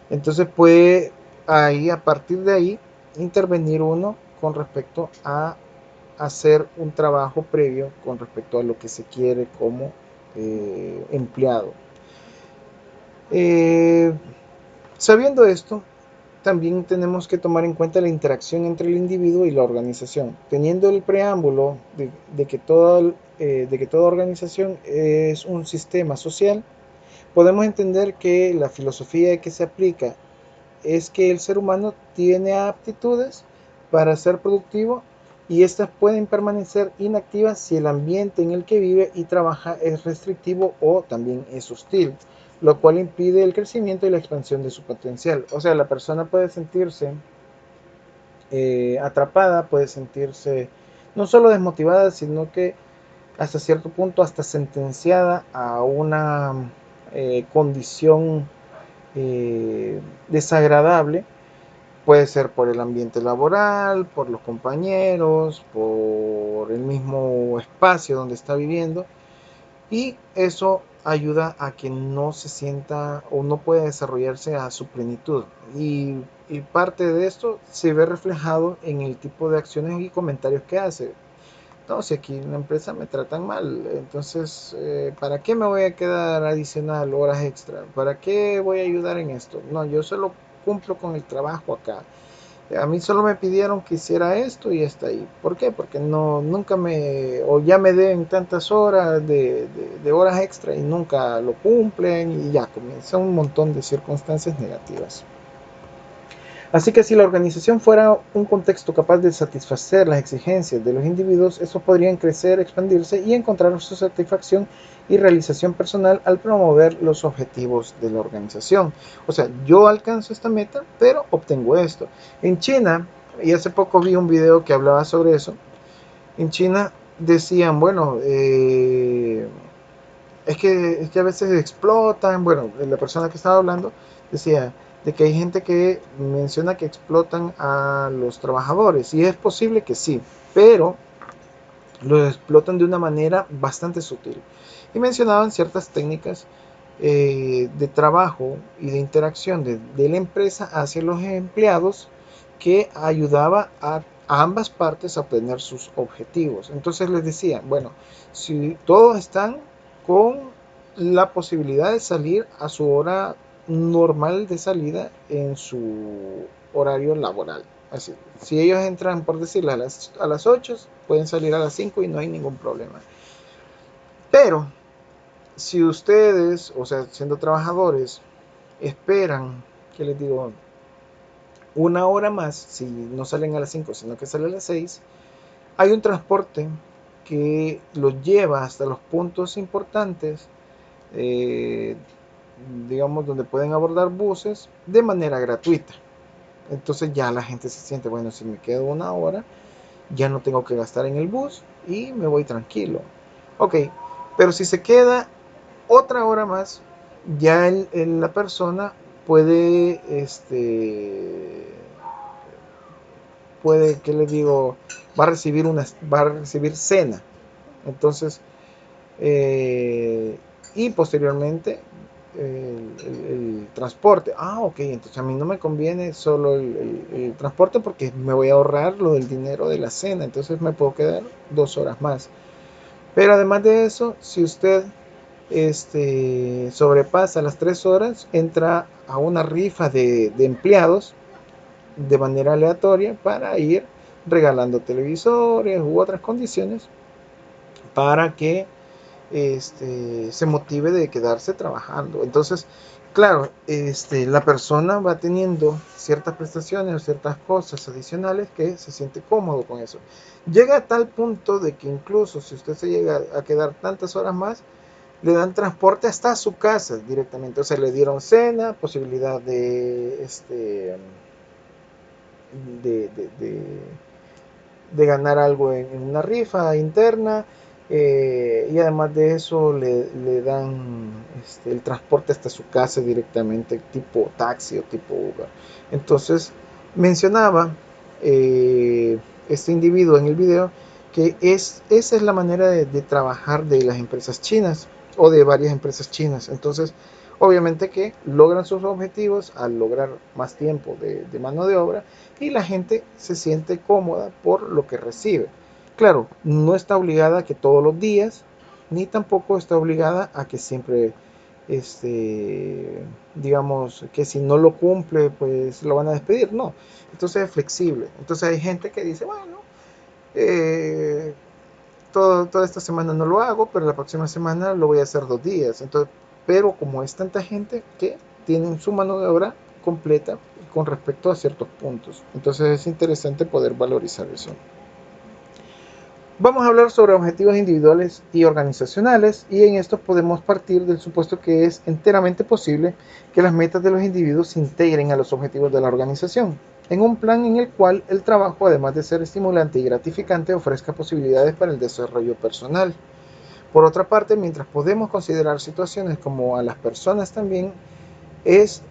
Entonces puede ahí, a partir de ahí, intervenir uno con respecto a hacer un trabajo previo con respecto a lo que se quiere como empleado. Eh, Sabiendo esto, también tenemos que tomar en cuenta la interacción entre el individuo y la organización, teniendo el preámbulo de que toda organización es un sistema social. Podemos entender que la filosofía que se aplica es que el ser humano tiene aptitudes para ser productivo y estas pueden permanecer inactivas si el ambiente en el que vive y trabaja es restrictivo o también es hostil, lo cual impide el crecimiento y la expansión de su potencial. O sea, la persona puede sentirse atrapada, puede sentirse no solo desmotivada, sino que hasta cierto punto hasta sentenciada a una condición desagradable. Puede ser por el ambiente laboral, por los compañeros, por el mismo espacio donde está viviendo. Y eso ayuda a que no se sienta o no pueda desarrollarse a su plenitud. Y parte de esto se ve reflejado en el tipo de acciones y comentarios que hace. No, si aquí en la empresa me tratan mal, entonces, ¿para qué me voy a quedar adicional horas extra? ¿Para qué voy a ayudar en esto? No, yo solo cumplo con el trabajo acá. A mí solo me pidieron que hiciera esto y está ahí. ¿Por qué? Porque nunca o ya me den tantas horas de horas extra y nunca lo cumplen y ya comienza un montón de circunstancias negativas. Así que si la organización fuera un contexto capaz de satisfacer las exigencias de los individuos, estos podrían crecer, expandirse y encontrar su satisfacción y realización personal al promover los objetivos de la organización. O sea, yo alcanzo esta meta, pero obtengo esto. En China, y hace poco vi un video que hablaba sobre eso, en China decían, bueno, es que a veces explotan, bueno, la persona que estaba hablando decía de que hay gente que menciona que explotan a los trabajadores, y es posible que sí, pero los explotan de una manera bastante sutil. Y mencionaban ciertas técnicas de trabajo y de interacción de la empresa hacia los empleados que ayudaba a ambas partes a obtener sus objetivos. Entonces les decía, bueno, si todos están con la posibilidad de salir a su hora normal de salida en su horario laboral. Así, si ellos entran, por decirlo, a las 8, pueden salir a las 5 y no hay ningún problema. Pero si ustedes, o sea, siendo trabajadores, esperan, ¿qué les digo? Una hora más, si no salen a las 5, sino que salen a las 6, hay un transporte que los lleva hasta los puntos importantes, eh, digamos, donde pueden abordar buses de manera gratuita. Entonces ya la gente se siente, bueno, si me quedo una hora, ya no tengo que gastar en el bus y me voy tranquilo. Ok, pero si se queda otra hora más, ya la persona puede, ¿qué le digo? Va a recibir cena. Entonces, eh, y posteriormente el transporte. Ok, entonces a mí no me conviene solo el transporte porque me voy a ahorrar lo del dinero de la cena. Entonces me puedo quedar 2 horas más. Pero además de eso, si usted sobrepasa las 3 horas, entra a una rifa de empleados de manera aleatoria para ir regalando televisores u otras condiciones para que se motive de quedarse trabajando. Entonces, claro, la persona va teniendo ciertas prestaciones o ciertas cosas adicionales que se siente cómodo con eso. Llega a tal punto de que incluso si usted se llega a quedar tantas horas más, le dan transporte hasta su casa directamente. O sea, le dieron cena, posibilidad de, de, de, de ganar algo en una rifa interna. Y además de eso le dan el transporte hasta su casa directamente, tipo taxi o tipo Uber. Entonces mencionaba eh, este individuo en el video que esa es la manera de trabajar de las empresas chinas o de varias empresas chinas. Entonces obviamente que logran sus objetivos al lograr más tiempo de mano de obra, y la gente se siente cómoda por lo que recibe. Claro, no está obligada a que todos los días, ni tampoco está obligada a que siempre, digamos, que si no lo cumple, pues lo van a despedir. No, entonces es flexible. Entonces hay gente que dice, bueno, eh, toda esta semana no lo hago, pero la próxima semana lo voy a hacer 2 días. Entonces, pero como es tanta gente que tienen su mano de obra completa con respecto a ciertos puntos, entonces es interesante poder valorizar eso. Vamos a hablar sobre objetivos individuales y organizacionales, y en esto podemos partir del supuesto que es enteramente posible que las metas de los individuos se integren a los objetivos de la organización, en un plan en el cual el trabajo, además de ser estimulante y gratificante, ofrezca posibilidades para el desarrollo personal. Por otra parte, mientras podemos considerar situaciones como a las personas también, es,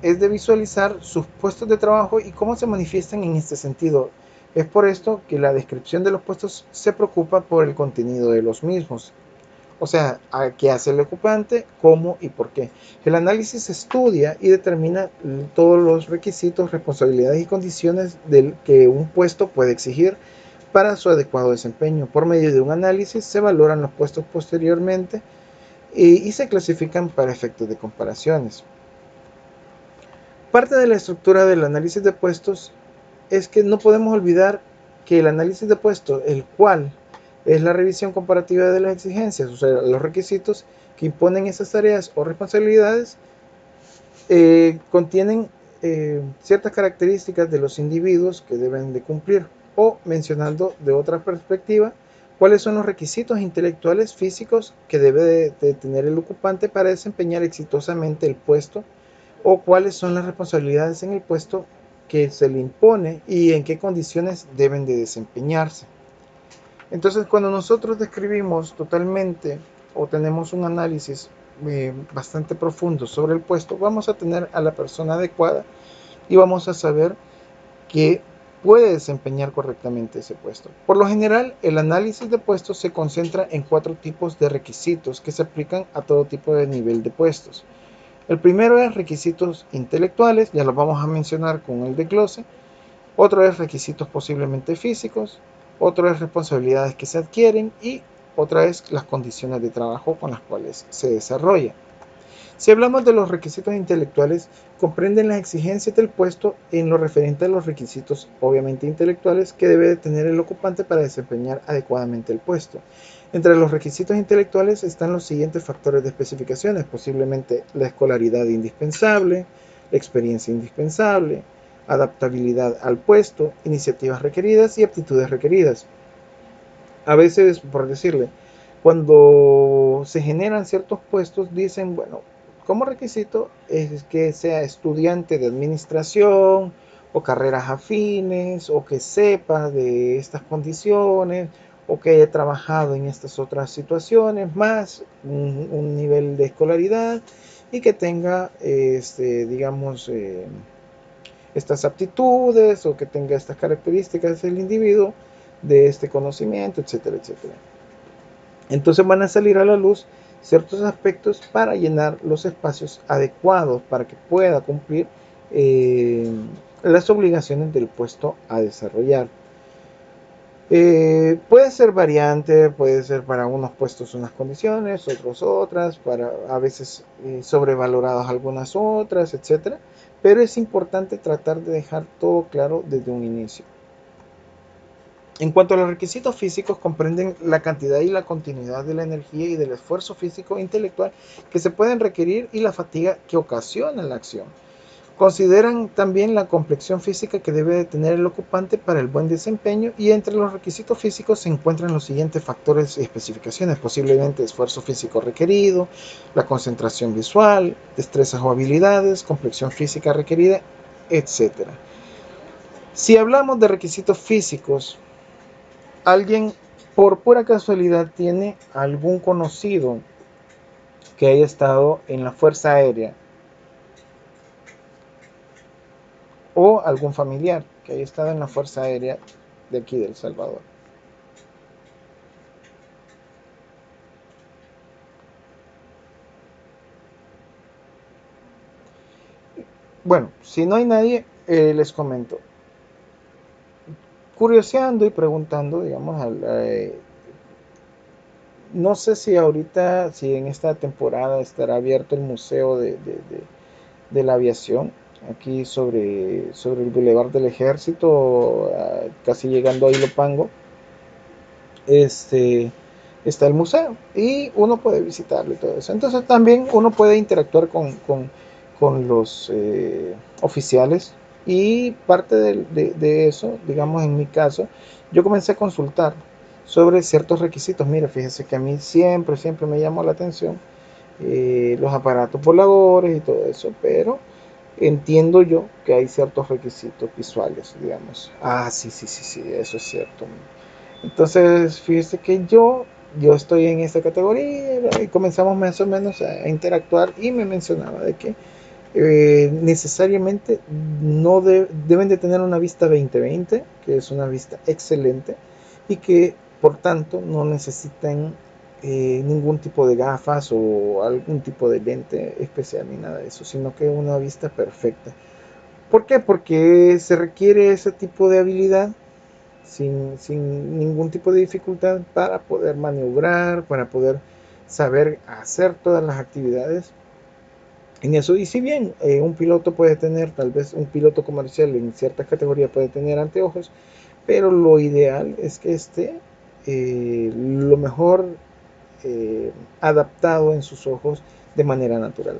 es de visualizar sus puestos de trabajo y cómo se manifiestan en este sentido. Es por esto que la descripción de los puestos se preocupa por el contenido de los mismos. O sea, a qué hace el ocupante, cómo y por qué. El análisis estudia y determina todos los requisitos, responsabilidades y condiciones del que un puesto puede exigir para su adecuado desempeño. Por medio de un análisis se valoran los puestos posteriormente y se clasifican para efectos de comparaciones. Parte de la estructura del análisis de puestos es que no podemos olvidar que el análisis de puestos, el cual es la revisión comparativa de las exigencias, o sea, los requisitos que imponen esas tareas o responsabilidades, contienen ciertas características de los individuos que deben de cumplir, o mencionando de otra perspectiva, cuáles son los requisitos intelectuales físicos que debe de tener el ocupante para desempeñar exitosamente el puesto, o cuáles son las responsabilidades en el puesto que se le impone y en qué condiciones deben de desempeñarse. Entonces, cuando nosotros describimos totalmente o tenemos un análisis bastante profundo sobre el puesto, vamos a tener a la persona adecuada y vamos a saber que puede desempeñar correctamente ese puesto. Por lo general, el análisis de puestos se concentra en 4 tipos de requisitos que se aplican a todo tipo de nivel de puestos. El primero es requisitos intelectuales, ya los vamos a mencionar con el desglose. Otro es requisitos posiblemente físicos. Otro es responsabilidades que se adquieren. Y otra es las condiciones de trabajo con las cuales se desarrolla. Si hablamos de los requisitos intelectuales, comprenden las exigencias del puesto en lo referente a los requisitos obviamente intelectuales que debe tener el ocupante para desempeñar adecuadamente el puesto. Entre los requisitos intelectuales están los siguientes factores de especificaciones, posiblemente la escolaridad indispensable, experiencia indispensable, adaptabilidad al puesto, iniciativas requeridas y aptitudes requeridas. A veces, por decirle, cuando se generan ciertos puestos, dicen, bueno, como requisito es que sea estudiante de administración o carreras afines, o que sepa de estas condiciones, o que haya trabajado en estas otras situaciones, más un nivel de escolaridad, y que tenga, digamos, estas aptitudes, o que tenga estas características del individuo, de este conocimiento, etcétera, etcétera. Entonces van a salir a la luz ciertos aspectos para llenar los espacios adecuados para que pueda cumplir las obligaciones del puesto a desarrollar. Puede ser variante, puede ser para unos puestos unas condiciones, otros otras, para a veces sobrevaloradas algunas otras, etcétera. Pero es importante tratar de dejar todo claro desde un inicio. En cuanto a los requisitos físicos, comprenden la cantidad y la continuidad de la energía y del esfuerzo físico e intelectual que se pueden requerir y la fatiga que ocasiona la acción. Consideran también la complexión física que debe de tener el ocupante para el buen desempeño, y entre los requisitos físicos se encuentran los siguientes factores y especificaciones, posiblemente esfuerzo físico requerido, la concentración visual, destrezas o habilidades, complexión física requerida, etc. Si hablamos de requisitos físicos, ¿alguien por pura casualidad tiene algún conocido que haya estado en la Fuerza Aérea, o algún familiar que haya estado en la Fuerza Aérea de aquí de El Salvador? Bueno, si no hay nadie, les comento. Curioseando y preguntando, digamos, no sé si ahorita, si en esta temporada estará abierto el Museo de la Aviación, aquí sobre el Boulevard del Ejército, casi llegando a Ilopango. Está el museo y uno puede visitarlo y todo eso. Entonces también uno puede interactuar con los oficiales, y parte de eso, digamos en mi caso, yo comencé a consultar sobre ciertos requisitos. Mira, fíjese que a mí siempre me llamó la atención los aparatos voladores y todo eso, pero entiendo yo que hay ciertos requisitos visuales, digamos. Ah, sí, eso es cierto. Entonces, fíjese que yo estoy en esta categoría, y comenzamos más o menos a interactuar, y me mencionaba de que necesariamente no deben de tener una vista 20/20, que es una vista excelente, y que por tanto no necesitan ningún tipo de gafas o algún tipo de lente especial ni nada de eso, sino que una vista perfecta. ¿Por qué? Porque se requiere ese tipo de habilidad sin ningún tipo de dificultad para poder maniobrar, para poder saber hacer todas las actividades en eso. Y si bien un piloto puede tener, tal vez un piloto comercial en ciertas categorías puede tener anteojos, pero lo ideal es que esté lo mejor adaptado en sus ojos de manera natural.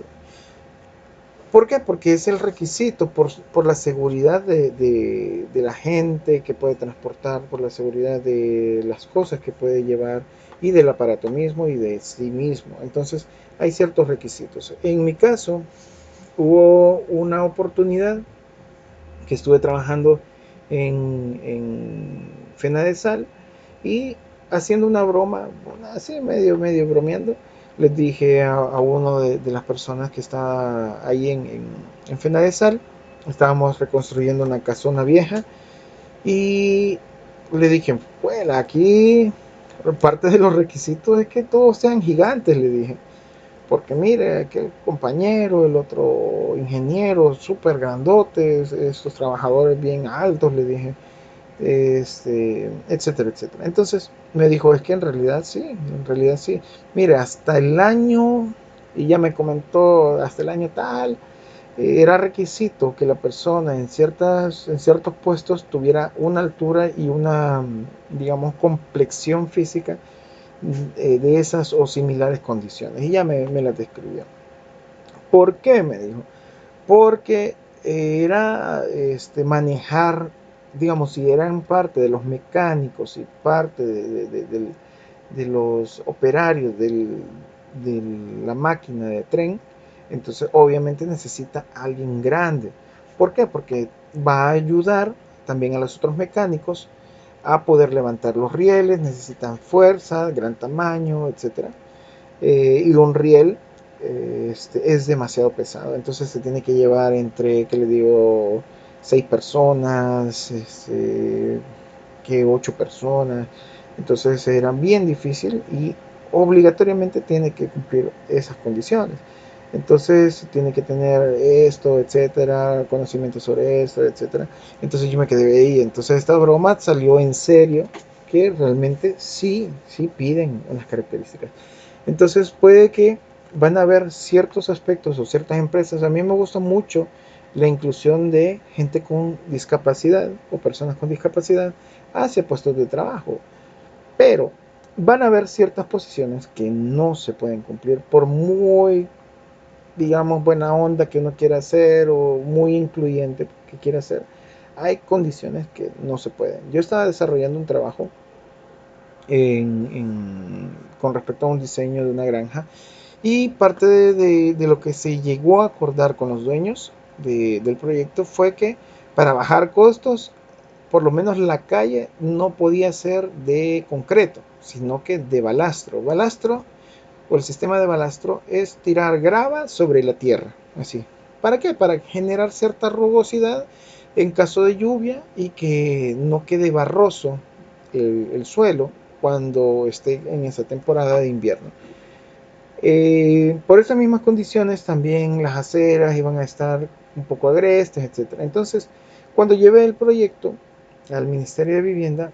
¿Por qué? Porque es el requisito, por la seguridad de la gente que puede transportar, por la seguridad de las cosas que puede llevar y del aparato mismo y de sí mismo. Entonces hay ciertos requisitos. En mi caso hubo una oportunidad que estuve trabajando en Fenadesal y haciendo una broma, así medio bromeando, les dije a uno de las personas que está ahí en Fenadesal, estábamos reconstruyendo una casona vieja y le dije, bueno, aquí parte de los requisitos es que todos sean gigantes, le dije. Porque mire, aquel compañero, el otro ingeniero, súper grandotes, estos trabajadores bien altos, le dije, etcétera, etcétera. Entonces me dijo, es que en realidad sí. Mire, hasta el año, y ya me comentó, hasta el año tal, era requisito que la persona en ciertos puestos tuviera una altura y una, digamos, complexión física de esas o similares condiciones. Y ya me las describió. ¿Por qué? Me dijo. Porque era manejar, digamos, si eran parte de los mecánicos y parte de los operarios de la máquina de tren, entonces obviamente necesita alguien grande. ¿Por qué? Porque va a ayudar también a los otros mecánicos a poder levantar los rieles, necesitan fuerza, gran tamaño, etcétera. Y un riel es demasiado pesado, entonces se tiene que llevar entre, ¿qué le digo? 6 personas, que 8 personas, entonces era bien difícil y obligatoriamente tiene que cumplir esas condiciones. Entonces tiene que tener esto, etcétera, conocimiento sobre esto, etcétera. Entonces yo me quedé ahí. Entonces esta broma salió en serio, que realmente sí piden unas características. Entonces puede que van a haber ciertos aspectos o ciertas empresas. A mí me gusta mucho la inclusión de gente con discapacidad o personas con discapacidad hacia puestos de trabajo. Pero van a haber ciertas posiciones que no se pueden cumplir por muy, digamos, buena onda que uno quiera hacer o muy incluyente que quiera hacer. Hay condiciones que no se pueden. Yo estaba desarrollando un trabajo con respecto a un diseño de una granja y parte de lo que se llegó a acordar con los dueños del proyecto fue que para bajar costos, por lo menos la calle no podía ser de concreto, sino que de balastro. Balastro o el sistema de balastro es tirar grava sobre la tierra, así. ¿Para qué? Para generar cierta rugosidad en caso de lluvia y que no quede barroso el suelo cuando esté en esa temporada de invierno. Por esas mismas condiciones también las aceras iban a estar un poco agrestes, etcétera. Entonces, cuando llevé el proyecto al Ministerio de Vivienda,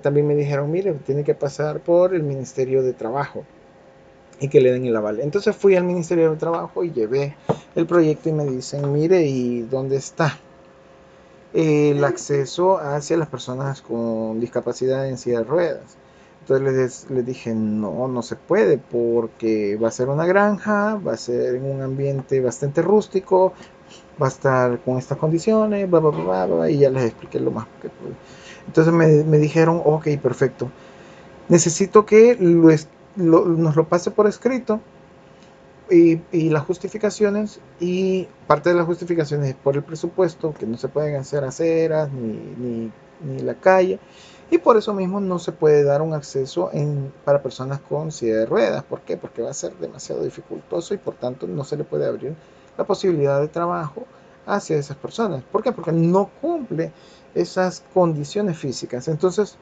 también me dijeron, mire, tiene que pasar por el Ministerio de Trabajo y que le den el aval. Entonces fui al Ministerio de Trabajo y llevé el proyecto y me dicen, mire, ¿y dónde está el acceso hacia las personas con discapacidad en silla de ruedas? Entonces les dije, no se puede porque va a ser una granja, va a ser en un ambiente bastante rústico, va a estar con estas condiciones, bla, bla, bla, bla, y ya les expliqué lo más que pude. Entonces me dijeron, ok, perfecto, necesito que nos lo pase por escrito y las justificaciones, y parte de las justificaciones es por el presupuesto, que no se pueden hacer aceras ni la calle, y por eso mismo no se puede dar un acceso para personas con silla de ruedas. ¿Por qué? Porque va a ser demasiado dificultoso y por tanto no se le puede abrir la posibilidad de trabajo hacia esas personas. ¿Por qué? Porque no cumple esas condiciones físicas. Entonces,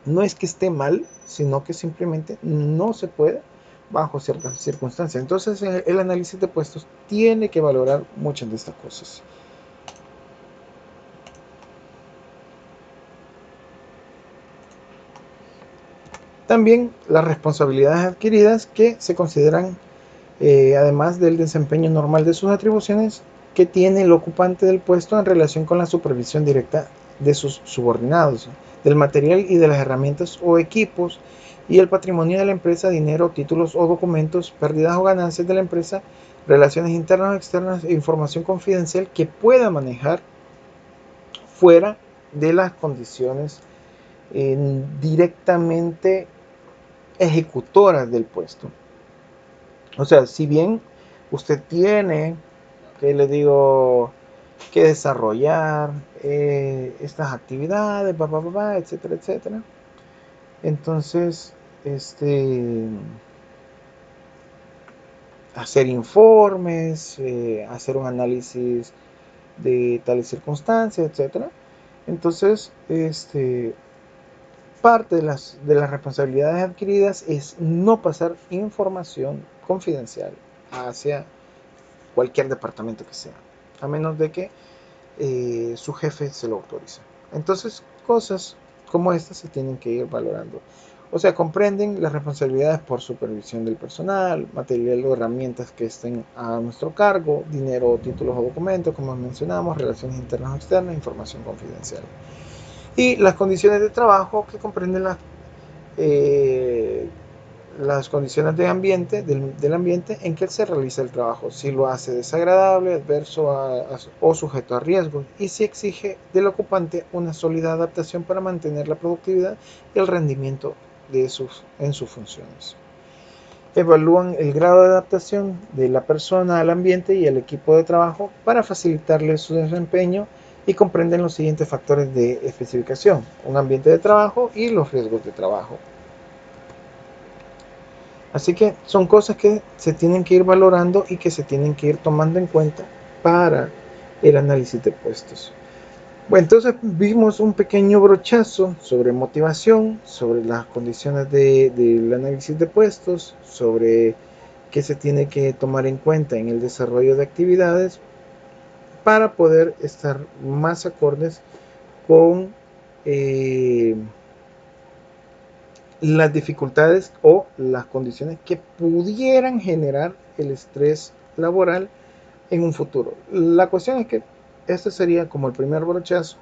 no es que esté mal, sino que simplemente no se puede bajo ciertas circunstancias. Entonces el análisis de puestos tiene que valorar muchas de estas cosas. También las responsabilidades adquiridas que se consideran, además del desempeño normal de sus atribuciones, que tiene el ocupante del puesto en relación con la supervisión directa de sus subordinados, del material y de las herramientas o equipos, y el patrimonio de la empresa, dinero, títulos o documentos, pérdidas o ganancias de la empresa, Relaciones internas o externas e información confidencial que pueda manejar fuera de las condiciones directamente ejecutoras del puesto. O sea, si bien usted tiene, que le digo, que desarrollar estas actividades, etcétera, etcétera. Entonces, este, hacer informes, hacer un análisis de tales circunstancias, etcétera. Entonces, parte de las responsabilidades adquiridas es no pasar información confidencial hacia cualquier departamento que sea, a menos de que su jefe se lo autoriza. Entonces, cosas como estas se tienen que ir valorando. O sea, comprenden las responsabilidades por supervisión del personal, material o herramientas que estén a nuestro cargo, dinero, títulos o documentos, como mencionamos, relaciones internas o externas, información confidencial. Y las condiciones de trabajo que comprenden las condiciones de ambiente, del ambiente en que se realiza el trabajo, si lo hace desagradable, adverso o sujeto a riesgos, y si exige del ocupante una sólida adaptación para mantener la productividad y el rendimiento en sus funciones. Evalúan el grado de adaptación de la persona al ambiente y al equipo de trabajo para facilitarle su desempeño y comprenden los siguientes factores de especificación: un ambiente de trabajo y los riesgos de trabajo. Así que son cosas que se tienen que ir valorando y que se tienen que ir tomando en cuenta para el análisis de puestos. Bueno, entonces vimos un pequeño brochazo sobre motivación, sobre las condiciones del análisis de puestos, sobre qué se tiene que tomar en cuenta en el desarrollo de actividades para poder estar más acordes con eh, las dificultades o las condiciones que pudieran generar el estrés laboral en un futuro. La cuestión es que este sería como el primer brochazo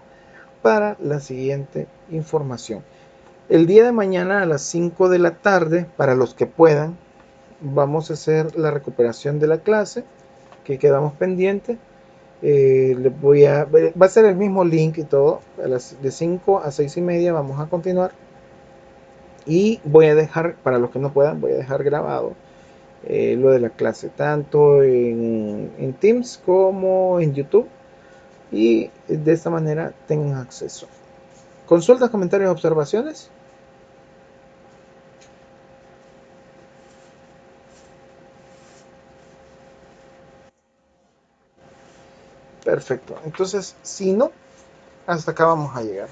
para la siguiente información. El día de mañana a las 5 de la tarde, para los que puedan, vamos a hacer la recuperación de la clase que quedamos pendiente. Va a ser el mismo link y todo. De 5 a 6 y media vamos a continuar. Y voy a dejar, para los que no puedan, voy a dejar grabado lo de la clase, tanto en Teams como en YouTube. Y de esta manera tengan acceso. ¿Consultas, comentarios, observaciones? Perfecto. Entonces, si no, hasta acá vamos a llegar.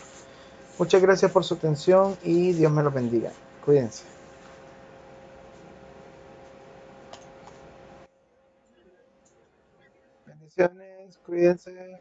Muchas gracias por su atención y Dios me los bendiga. Cuídense. Bendiciones, cuídense.